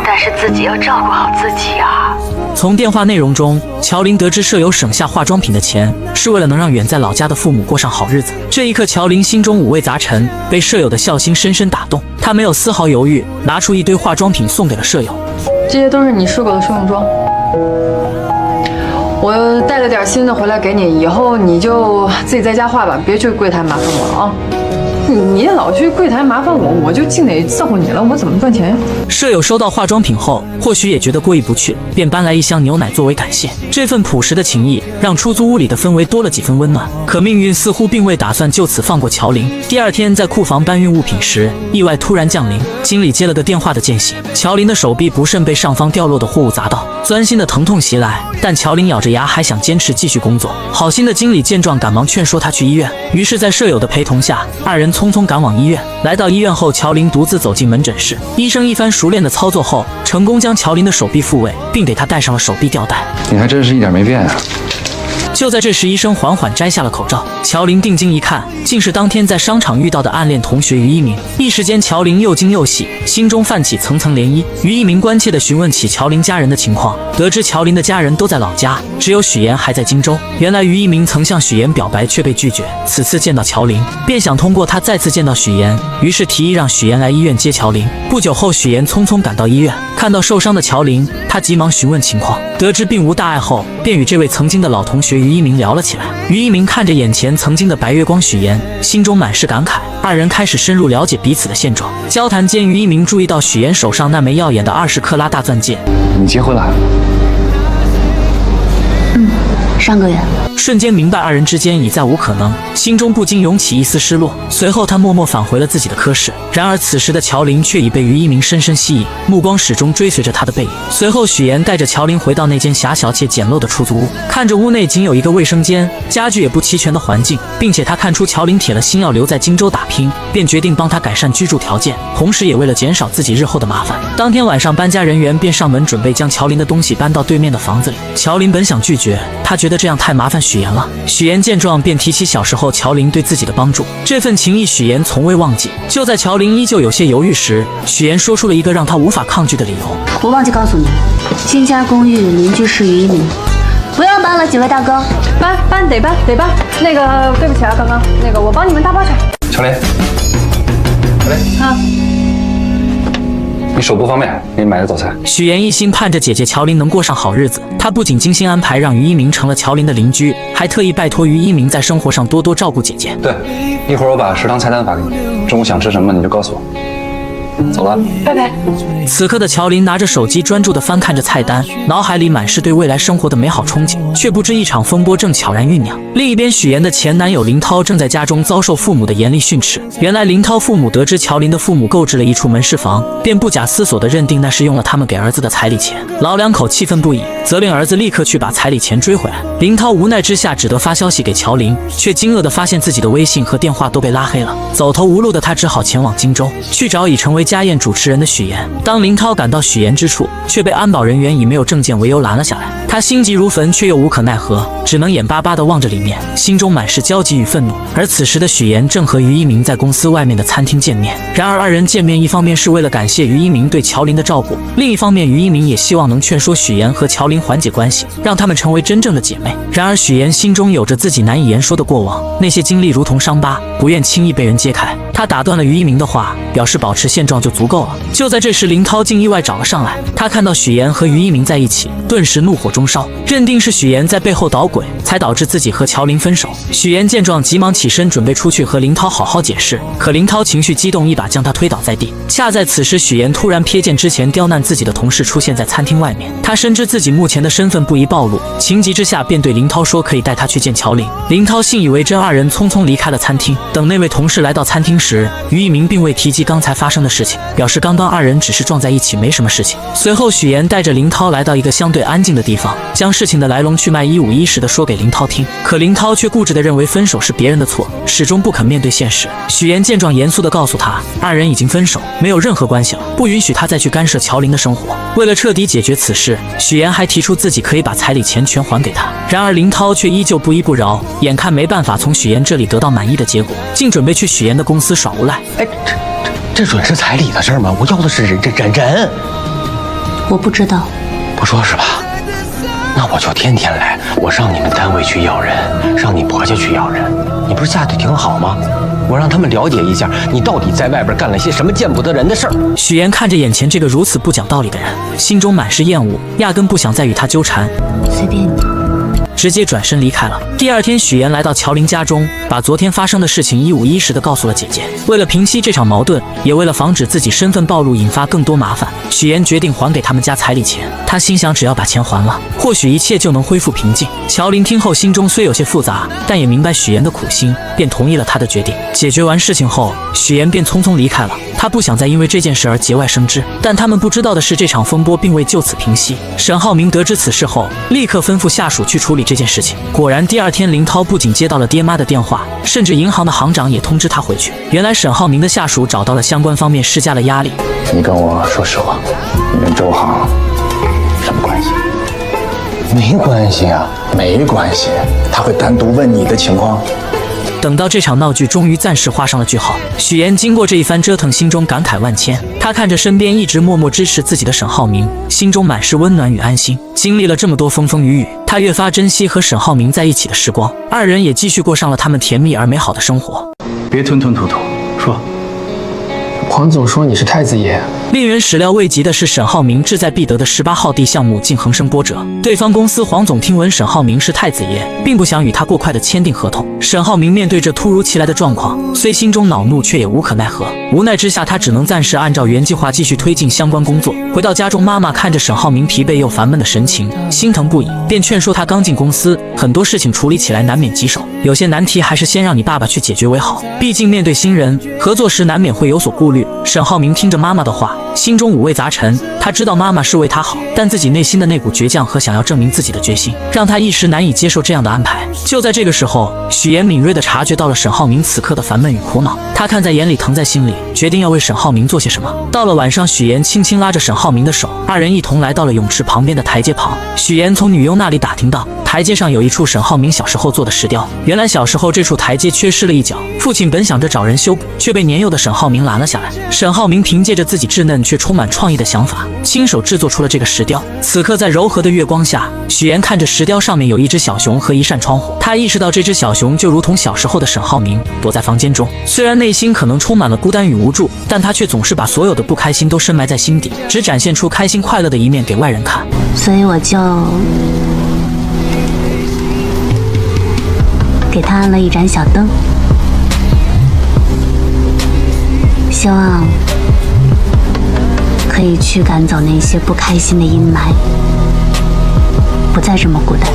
但是自己要照顾好自己啊。从电话内容中，乔林得知舍友省下化妆品的钱是为了能让远在老家的父母过上好日子。这一刻，乔林心中五味杂陈，被舍友的孝心深深打动。他没有丝毫犹豫，拿出一堆化妆品送给了舍友。这些都是你试过的试用装，我带了点新的回来给你，以后你就自己在家画吧，别去柜台麻烦我了啊。你老去柜台麻烦我，我就净得伺候你了，我怎么赚钱呀？舍友收到化妆品后，或许也觉得过意不去，便搬来一箱牛奶作为感谢。这份朴实的情谊让出租屋里的氛围多了几分温暖。可命运似乎并未打算就此放过乔林。第二天在库房搬运物品时，意外突然降临，经理接了个电话的间隙，乔林的手臂不慎被上方掉落的货物砸到，钻心的疼痛袭来，但乔林咬着牙还想坚持继续工作。好心的经理见状赶忙劝说他去医院，于是在舍友的陪同下，二人匆匆赶往医院。来到医院后，乔林独自走进门诊室，医生一番熟练的操作后，成功将乔林的手臂复位，并给他戴上了手臂吊带。你还真是一点没变啊。就在这时，医生缓缓摘下了口罩，乔林定睛一看，竟是当天在商场遇到的暗恋同学于一鸣。一时间，乔林又惊又喜，心中泛起层层涟漪。于一鸣关切地询问起乔林家人的情况，得知乔林的家人都在老家，只有许岩还在荆州。原来于一鸣曾向许岩表白却被拒绝，此次见到乔林，便想通过他再次见到许岩，于是提议让许岩来医院接乔林。不久后，许岩匆匆赶到医院，看到受伤的乔林，他急忙询问情况，得知并无大碍后，便与这位曾经的老同学于一鸣聊了起来。于一鸣看着眼前曾经的白月光许岩，心中满是感慨。二人开始深入了解彼此的现状。交谈间，于一鸣注意到许岩手上那枚耀眼的20克拉大钻戒。你结婚了？上个月。瞬间明白二人之间已再无可能，心中不禁涌起一丝失落。随后他默默返回了自己的科室。然而此时的乔林却已被于一鸣深深吸引，目光始终追随着他的背影。随后许岩带着乔林回到那间狭小且简陋的出租屋，看着屋内仅有一个卫生间，家具也不齐全的环境，并且他看出乔林铁了心要留在荆州打拼，便决定帮他改善居住条件，同时也为了减少自己日后的麻烦。当天晚上，搬家人员便上门准备将乔林的东西搬到对面的房子里。乔林本想拒绝，他觉得这样太麻烦许岩了。许岩见状便提起小时候乔林对自己的帮助，这份情谊许岩从未忘记。就在乔林依旧有些犹豫时，许岩说出了一个让他无法抗拒的理由。我忘记告诉你，新家公寓邻居是于一鸣，不要搬了，几位大哥。搬得搬。那个对不起啊，刚刚那个我帮你们搭包去。乔林啊。你手不方便，给你买的早餐。许岩一心盼着姐姐乔林能过上好日子，他不仅精心安排让于一鸣成了乔林的邻居，还特意拜托于一鸣在生活上多多照顾姐姐。对，一会儿我把食堂菜单发给你，中午想吃什么你就告诉我。走了，拜拜。此刻的乔林拿着手机专注地翻看着菜单，脑海里满是对未来生活的美好憧憬，却不知一场风波正悄然酝酿。另一边，许妍的前男友林涛正在家中遭受父母的严厉训斥。原来林涛父母得知乔林的父母购置了一处门市房，便不假思索地认定那是用了他们给儿子的彩礼钱。老两口气愤不已，责令儿子立刻去把彩礼钱追回来。林涛无奈之下只得发消息给乔林，却惊愕地发现自己的微信和电话都被拉黑了。走投无路的他只好前往荆州，去找已成为家宴主持人的许妍。当林涛赶到许妍之处，却被安保人员以没有证件为由拦了下来。他心急如焚，却又无可奈何，只能眼巴巴地望着里面，心中满是焦急与愤怒。而此时的许妍正和于一鸣在公司外面的餐厅见面。然而二人见面，一方面是为了感谢于一鸣对乔林的照顾，另一方面于一鸣也希望能劝说许妍和乔林缓解关系，让他们成为真正的姐妹。然而许妍心中有着自己难以言说的过往，那些经历如同伤疤，不愿轻易被人揭开。他打断了于一鸣的话，表示保持现状就足够了。就在这时，林涛竟意外找了上来。他看到许妍和于一鸣在一起，顿时怒火中烧，认定是许妍在背后捣鬼，才导致自己和乔林分手。许妍见状，急忙起身准备出去和林涛好好解释，可林涛情绪激动，一把将他推倒在地。恰在此时，许妍突然瞥见之前刁难自己的同事出现在餐厅外面，他深知自己目前的身份不宜暴露，情急之下便对林涛说可以带他去见乔林。林涛信以为真，二人匆匆离开了餐厅。等那位同事来到餐厅时，于一鸣并未提及刚才发生的事情，表示刚刚二人只是撞在一起，没什么事情。随后许妍带着林涛来到一个相对安静的地方，将事情的来龙去脉一五一十地说给林涛听。可林涛却固执地认为分手是别人的错，始终不肯面对现实。许妍见状，严肃地告诉他，二人已经分手，没有任何关系了，不允许他再去干涉乔林的生活。为了彻底解决此事，许妍还提出自己可以把彩礼钱全还给他。然而林涛却依旧不依不饶，眼看没办法从许妍这里得到满意的结果，竟准备去许妍的公司耍无赖。哎，这准是彩礼的事儿吗？我要的是人。我不知道。不说是吧？那我就天天来，我上你们单位去要人，上你婆家去要人。你不是嫁得挺好吗？我让他们了解一下，你到底在外边干了些什么见不得人的事儿。许妍看着眼前这个如此不讲道理的人，心中满是厌恶，压根不想再与他纠缠。随便你。直接转身离开了。第二天，许妍来到乔林家中，把昨天发生的事情一五一十地告诉了姐姐。为了平息这场矛盾，也为了防止自己身份暴露引发更多麻烦，许妍决定还给他们家彩礼钱。她心想，只要把钱还了，或许一切就能恢复平静。乔林听后，心中虽有些复杂，但也明白许妍的苦心，便同意了她的决定。解决完事情后，许妍便匆匆离开了。她不想再因为这件事而节外生枝，但他们不知道的是，这场风波并未就此平息。沈浩明得知此事后，立刻吩咐下属去处理这件事情。果然，第二天林涛不仅接到了爹妈的电话，甚至银行的行长也通知他回去。原来沈浩明的下属找到了相关方面，施加了压力。你跟我说实话，你跟周航什么关系？没关系啊，没关系。他会单独问你的情况。等到这场闹剧终于暂时画上了句号，许妍经过这一番折腾，心中感慨万千。她看着身边一直默默支持自己的沈浩明，心中满是温暖与安心。经历了这么多风风雨雨，她越发珍惜和沈浩明在一起的时光，二人也继续过上了他们甜蜜而美好的生活。别吞吞吐吐，说。黄总说你是太子爷。令人始料未及的是，沈浩明志在必得的18号地项目竟横生波折。对方公司黄总听闻沈浩明是太子爷，并不想与他过快的签订合同。沈浩明面对这突如其来的状况，虽心中恼怒，却也无可奈何。无奈之下，他只能暂时按照原计划继续推进相关工作。回到家中，妈妈看着沈浩明疲惫又烦闷的神情，心疼不已，便劝说他刚进公司，很多事情处理起来难免棘手，有些难题还是先让你爸爸去解决为好。毕竟面对新人，合作时难免会有所顾虑。沈浩明听着妈妈的话，心中五味杂陈。他知道妈妈是为他好，但自己内心的那股倔强和想要证明自己的决心，让他一时难以接受这样的安排。就在这个时候，许妍敏锐地察觉到了沈浩明此刻的烦闷与苦恼，他看在眼里，疼在心里，决定要为沈浩明做些什么。到了晚上，许妍轻轻拉着沈浩明的手，二人一同来到了泳池旁边的台阶旁。许妍从女佣那里打听到，台阶上有一处沈浩明小时候做的石雕。原来小时候这处台阶缺失了一角，父亲本想着找人修补，却被年幼的沈浩明拦了下来。沈浩明凭借着自己稚嫩却充满创意的想法，亲手制作出了这个石雕。此刻在柔和的月光下，许妍看着石雕上面有一只小熊和一扇窗户，她意识到这只小熊就如同小时候的沈浩明，躲在房间中。虽然内心可能充满了孤单与无助，但她却总是把所有的不开心都深埋在心底，只展现出开心快乐的一面给外人看。所以我就给他按了一盏小灯，希望可以驱赶走那些不开心的阴霾。不再这么孤单。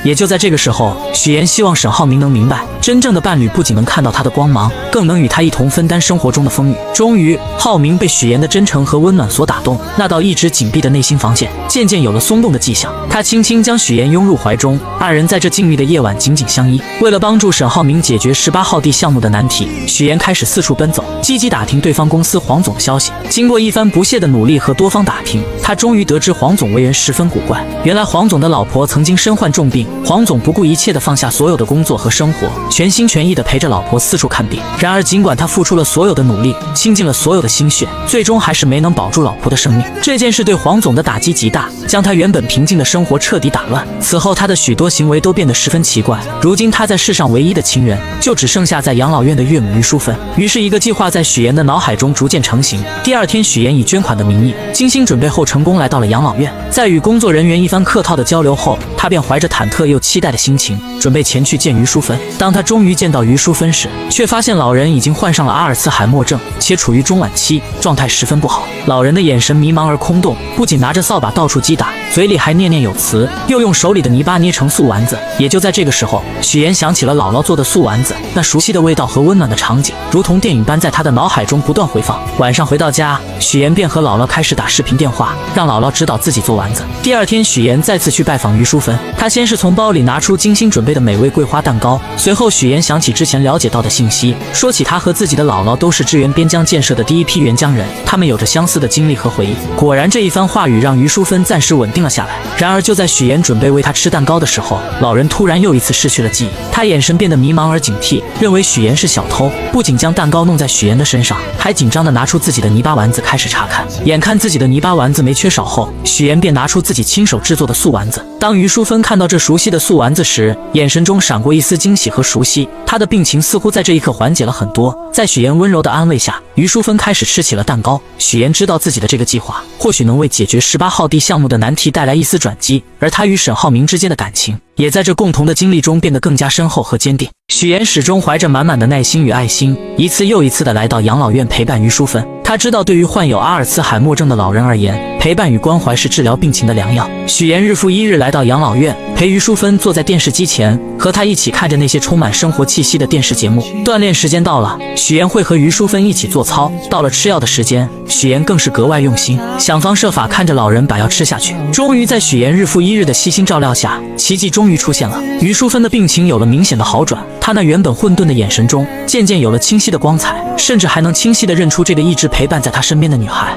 也就在这个时候，许妍希望沈浩明能明白，真正的伴侣不仅能看到他的光芒，更能与他一同分担生活中的风雨。终于，浩明被许妍的真诚和温暖所打动，那道一直紧闭的内心防线渐渐有了松动的迹象。他轻轻将许妍拥入怀中，二人在这静谧的夜晚紧紧相依。为了帮助沈浩明解决18号地项目的难题，许妍开始四处奔走，积极打听对方公司黄总的消息。经过一番不懈的努力和多方打听，他终于得知黄总为人十分古怪。原来黄总的老婆曾经身患重病，黄总不顾一切地放下所有的工作和生活，全心全意地陪着老婆四处看病。然而尽管他付出了所有的努力，倾尽了所有的心血，最终还是没能保住老婆的生命。这件事对黄总的打击极大，将他原本平静的生活彻底打乱。此后他的许多行为都变得十分奇怪。如今他在世上唯一的亲人，就只剩下在养老院的岳母于淑芬。于是一个计划在许妍的脑海中逐渐成型。第二天，许妍以捐款的名义精心准备后，成功来到了养老院。在与工作人员一番客套的交流后，他便怀着忐忑又期待的心情，准备前去见于淑芬。当他终于见到于淑芬时，却发现老人已经患上了阿尔茨海默症，且处于中晚期，状态十分不好。老人的眼神迷茫而空洞，不仅拿着扫把到处击打，嘴里还念念有词，又用手里的泥巴捏成素丸子。也就在这个时候，许妍想起了姥姥做的素丸子，那熟悉的味道和温暖的场景，如同电影般在她的脑海中不断回放。晚上回到家，许妍便和姥姥开始打视频电话，让姥姥指导自己做丸子。第二天，许妍再次去拜访于淑芬，她先是从包里拿出精心准备的美味桂花蛋糕，随后许妍想起之前了解到的信息，说起她和自己的姥姥都是支援边疆建设的第一批援疆人，他们有着相似的经历和回忆。果然，这一番话语让于淑芬暂时稳定了下来。然而就在许妍准备喂她吃蛋糕的时候，老人突然又一次失去了记忆，他眼神变得迷茫而警惕，认为许妍是小偷，不仅将蛋糕弄在许妍的身上，还紧张地拿出自己的泥巴丸子开始查看。眼看自己的泥巴丸子没缺少后，许妍便拿出自己亲手制作的素丸子。当于淑芬看到这熟悉的素丸子时，眼神中闪过一丝惊喜和熟悉，她的病情似乎在这一刻缓解了很多。在许妍温柔的安慰下，于淑芬开始吃起了蛋糕。许妍知道自己的这个计划或许能为解决18号地项目的难题带来一丝转机，而她与沈浩明之间的感情也在这共同的经历中变得更加深厚和坚定。许妍始终怀着满满的耐心与爱心，一次又一次地来到养老院陪伴于淑芬。她知道，对于患有阿尔茨海默症的老人而言，陪伴与关怀是治疗病情的良药。许妍日复一日来到养老院，陪于淑芬坐在电视机前，和她一起看着那些充满生活气息的电视节目。锻炼时间到了，许妍会和于淑芬一起做操。到了吃药的时间，许妍更是格外用心，想方设法看着老人把药吃下去。终于在许妍日复一日的悉心照料下，奇迹终于出现了。于淑芬的病情有了明显的好转，她那原本混沌的眼神中渐渐有了清晰的光彩，甚至还能清晰地认出这个一直陪伴在她身边的女孩。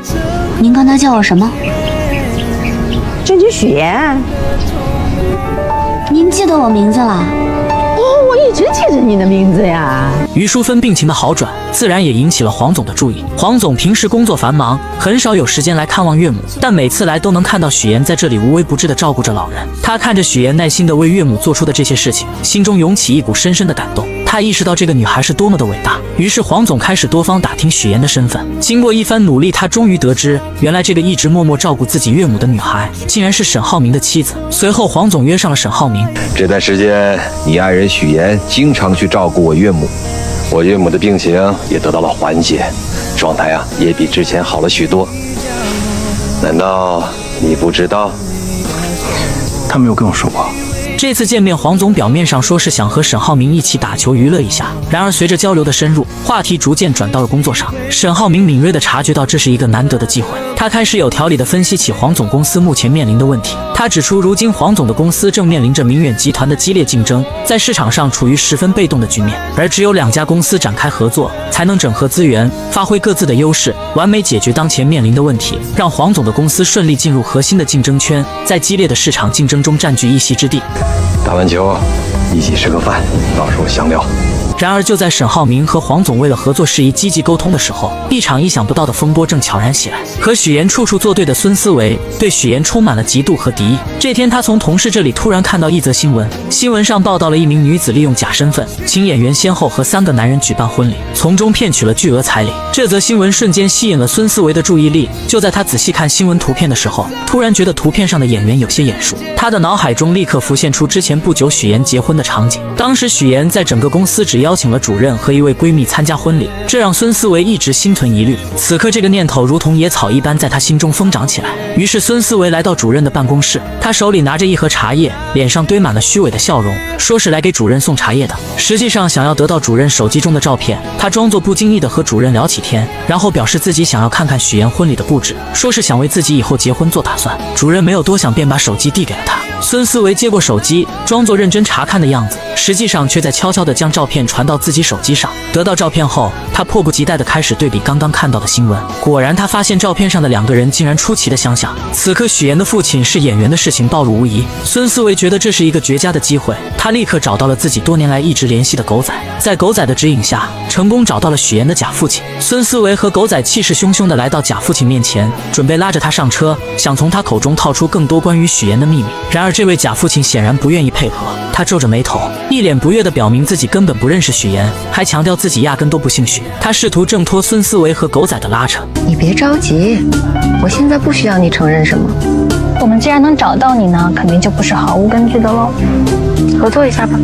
您刚才叫我什么？真君许妍。您记得我名字了？哦，我一直记着你的名字呀。于淑芬病情的好转，自然也引起了黄总的注意。黄总平时工作繁忙，很少有时间来看望岳母，但每次来都能看到许妍在这里无微不至地照顾着老人。他看着许妍耐心地为岳母做出的这些事情，心中涌起一股深深的感动。他意识到这个女孩是多么的伟大，于是黄总开始多方打听许妍的身份。经过一番努力，他终于得知，原来这个一直默默照顾自己岳母的女孩，竟然是沈浩明的妻子。随后，黄总约上了沈浩明。这段时间，你爱人许妍经常去照顾我岳母，我岳母的病情也得到了缓解，状态也比之前好了许多。难道你不知道？他没有跟我说过。这次见面，黄总表面上说是想和沈浩明一起打球娱乐一下，然而随着交流的深入，话题逐渐转到了工作上。沈浩明敏锐地察觉到这是一个难得的机会，他开始有条理地分析起黄总公司目前面临的问题。他指出，如今黄总的公司正面临着明远集团的激烈竞争，在市场上处于十分被动的局面，而只有2家公司展开合作，才能整合资源，发挥各自的优势，完美解决当前面临的问题，让黄总的公司顺利进入核心的竞争圈，在激烈的市场竞争中占据一席之地。打完球一起吃个饭，到时候详聊。然而就在沈浩明和黄总为了合作事宜积极沟通的时候，一场意想不到的风波正悄然袭来。和许妍处处作对的孙思维对许妍充满了嫉妒和敌意。这天，他从同事这里突然看到一则新闻，新闻上报道了一名女子利用假身份，请演员先后和3个男人举办婚礼，从中骗取了巨额彩礼。这则新闻瞬间吸引了孙思维的注意力。就在他仔细看新闻图片的时候，突然觉得图片上的演员有些眼熟，他的脑海中立刻浮现出之前不久许妍结婚的场景。当时许妍在整个公司只邀请了主任和一位闺蜜参加婚礼，这让孙思维一直心存疑虑。此刻这个念头如同野草一般在他心中疯长起来。于是孙思维来到主任的办公室，他手里拿着一盒茶叶，脸上堆满了虚伪的笑容，说是来给主任送茶叶的，实际上想要得到主任手机中的照片。他装作不经意的和主任聊起天，然后表示自己想要看看许妍婚礼的布置，说是想为自己以后结婚做打算。主任没有多想，便把手机递给了他。孙思维接过手机，装作认真查看的样子，实际上却在悄悄地将照片传到自己手机上。得到照片后，他迫不及待地开始对比刚刚看到的新闻。果然，他发现照片上的两个人竟然出奇的相像。此刻许妍的父亲是演员的事情暴露无遗，孙思维觉得这是一个绝佳的机会，他立刻找到了自己多年来一直联系的狗仔，在狗仔的指引下，成功找到了许妍的假父亲。孙思维和狗仔气势汹汹地来到假父亲面前，准备拉着他上车，想从他口中套出更多关于许妍的秘密。然而这位假父亲显然不愿意配合，他皱着眉头，一脸不悦地表明自己根本不认识许妍，还强调自己压根都不姓许。他试图挣脱孙思维和狗仔的拉扯。你别着急，我现在不需要你承认什么。我们既然能找到你呢，肯定就不是毫无根据的喽。合作一下吧。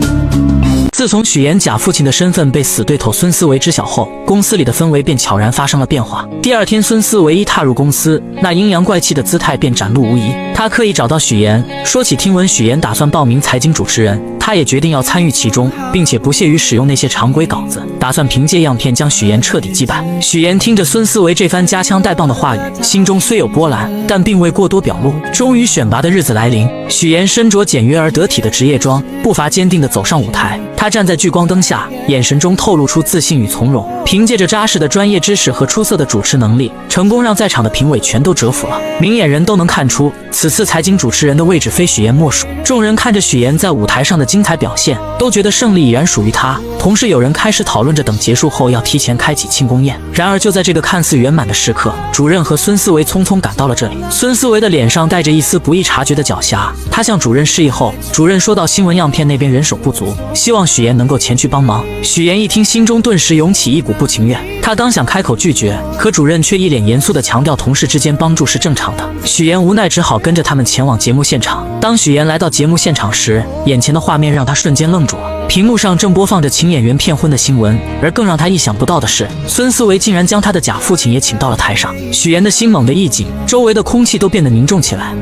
自从许妍假父亲的身份被死对头孙思维知晓后，公司里的氛围便悄然发生了变化。第二天，孙思维一踏入公司，那阴阳怪气的姿态便展露无遗。他刻意找到许妍，说起听闻许妍打算报名财经主持人，他也决定要参与其中，并且不屑于使用那些常规稿子，打算凭借样片将许妍彻底击败。许妍听着孙思维这番夹枪带棒的话语，心中虽有波澜，但并未过多表露。终于选拔的日子来临，许妍身着简约而得体的职业装，步伐坚定地走上舞台。他站在聚光灯下，眼神中透露出自信与从容，凭借着扎实的专业知识和出色的主持能力，成功让在场的评委全都折服了。明眼人都能看出，此次财经主持人的位置非许妍莫属。众人看着许妍在舞台上的精彩表现，都觉得胜利已然属于她。同时有人开始讨论着等结束后要提前开启庆功宴。然而就在这个看似圆满的时刻，主任和孙思维匆匆赶到了这里。孙思维的脸上带着一丝不易察觉的狡黠，他向主任示意后，主任说到新闻样片那边人手不足，希望许妍能够前去帮忙。许妍一听，心中顿时涌起一股不情愿，他刚想开口拒绝，可主任却一脸严肃地强调同事之间帮助是正常的。许妍无奈只好跟着他们前往节目现场。当许妍来到节目现场时，眼前的画面让他瞬间愣住了。屏幕上正播放着请演员骗婚的新闻，而更让他意想不到的是，孙思维竟然将他的假父亲也请到了台上。许妍的心猛地一紧，周围的空气都变得凝重起来。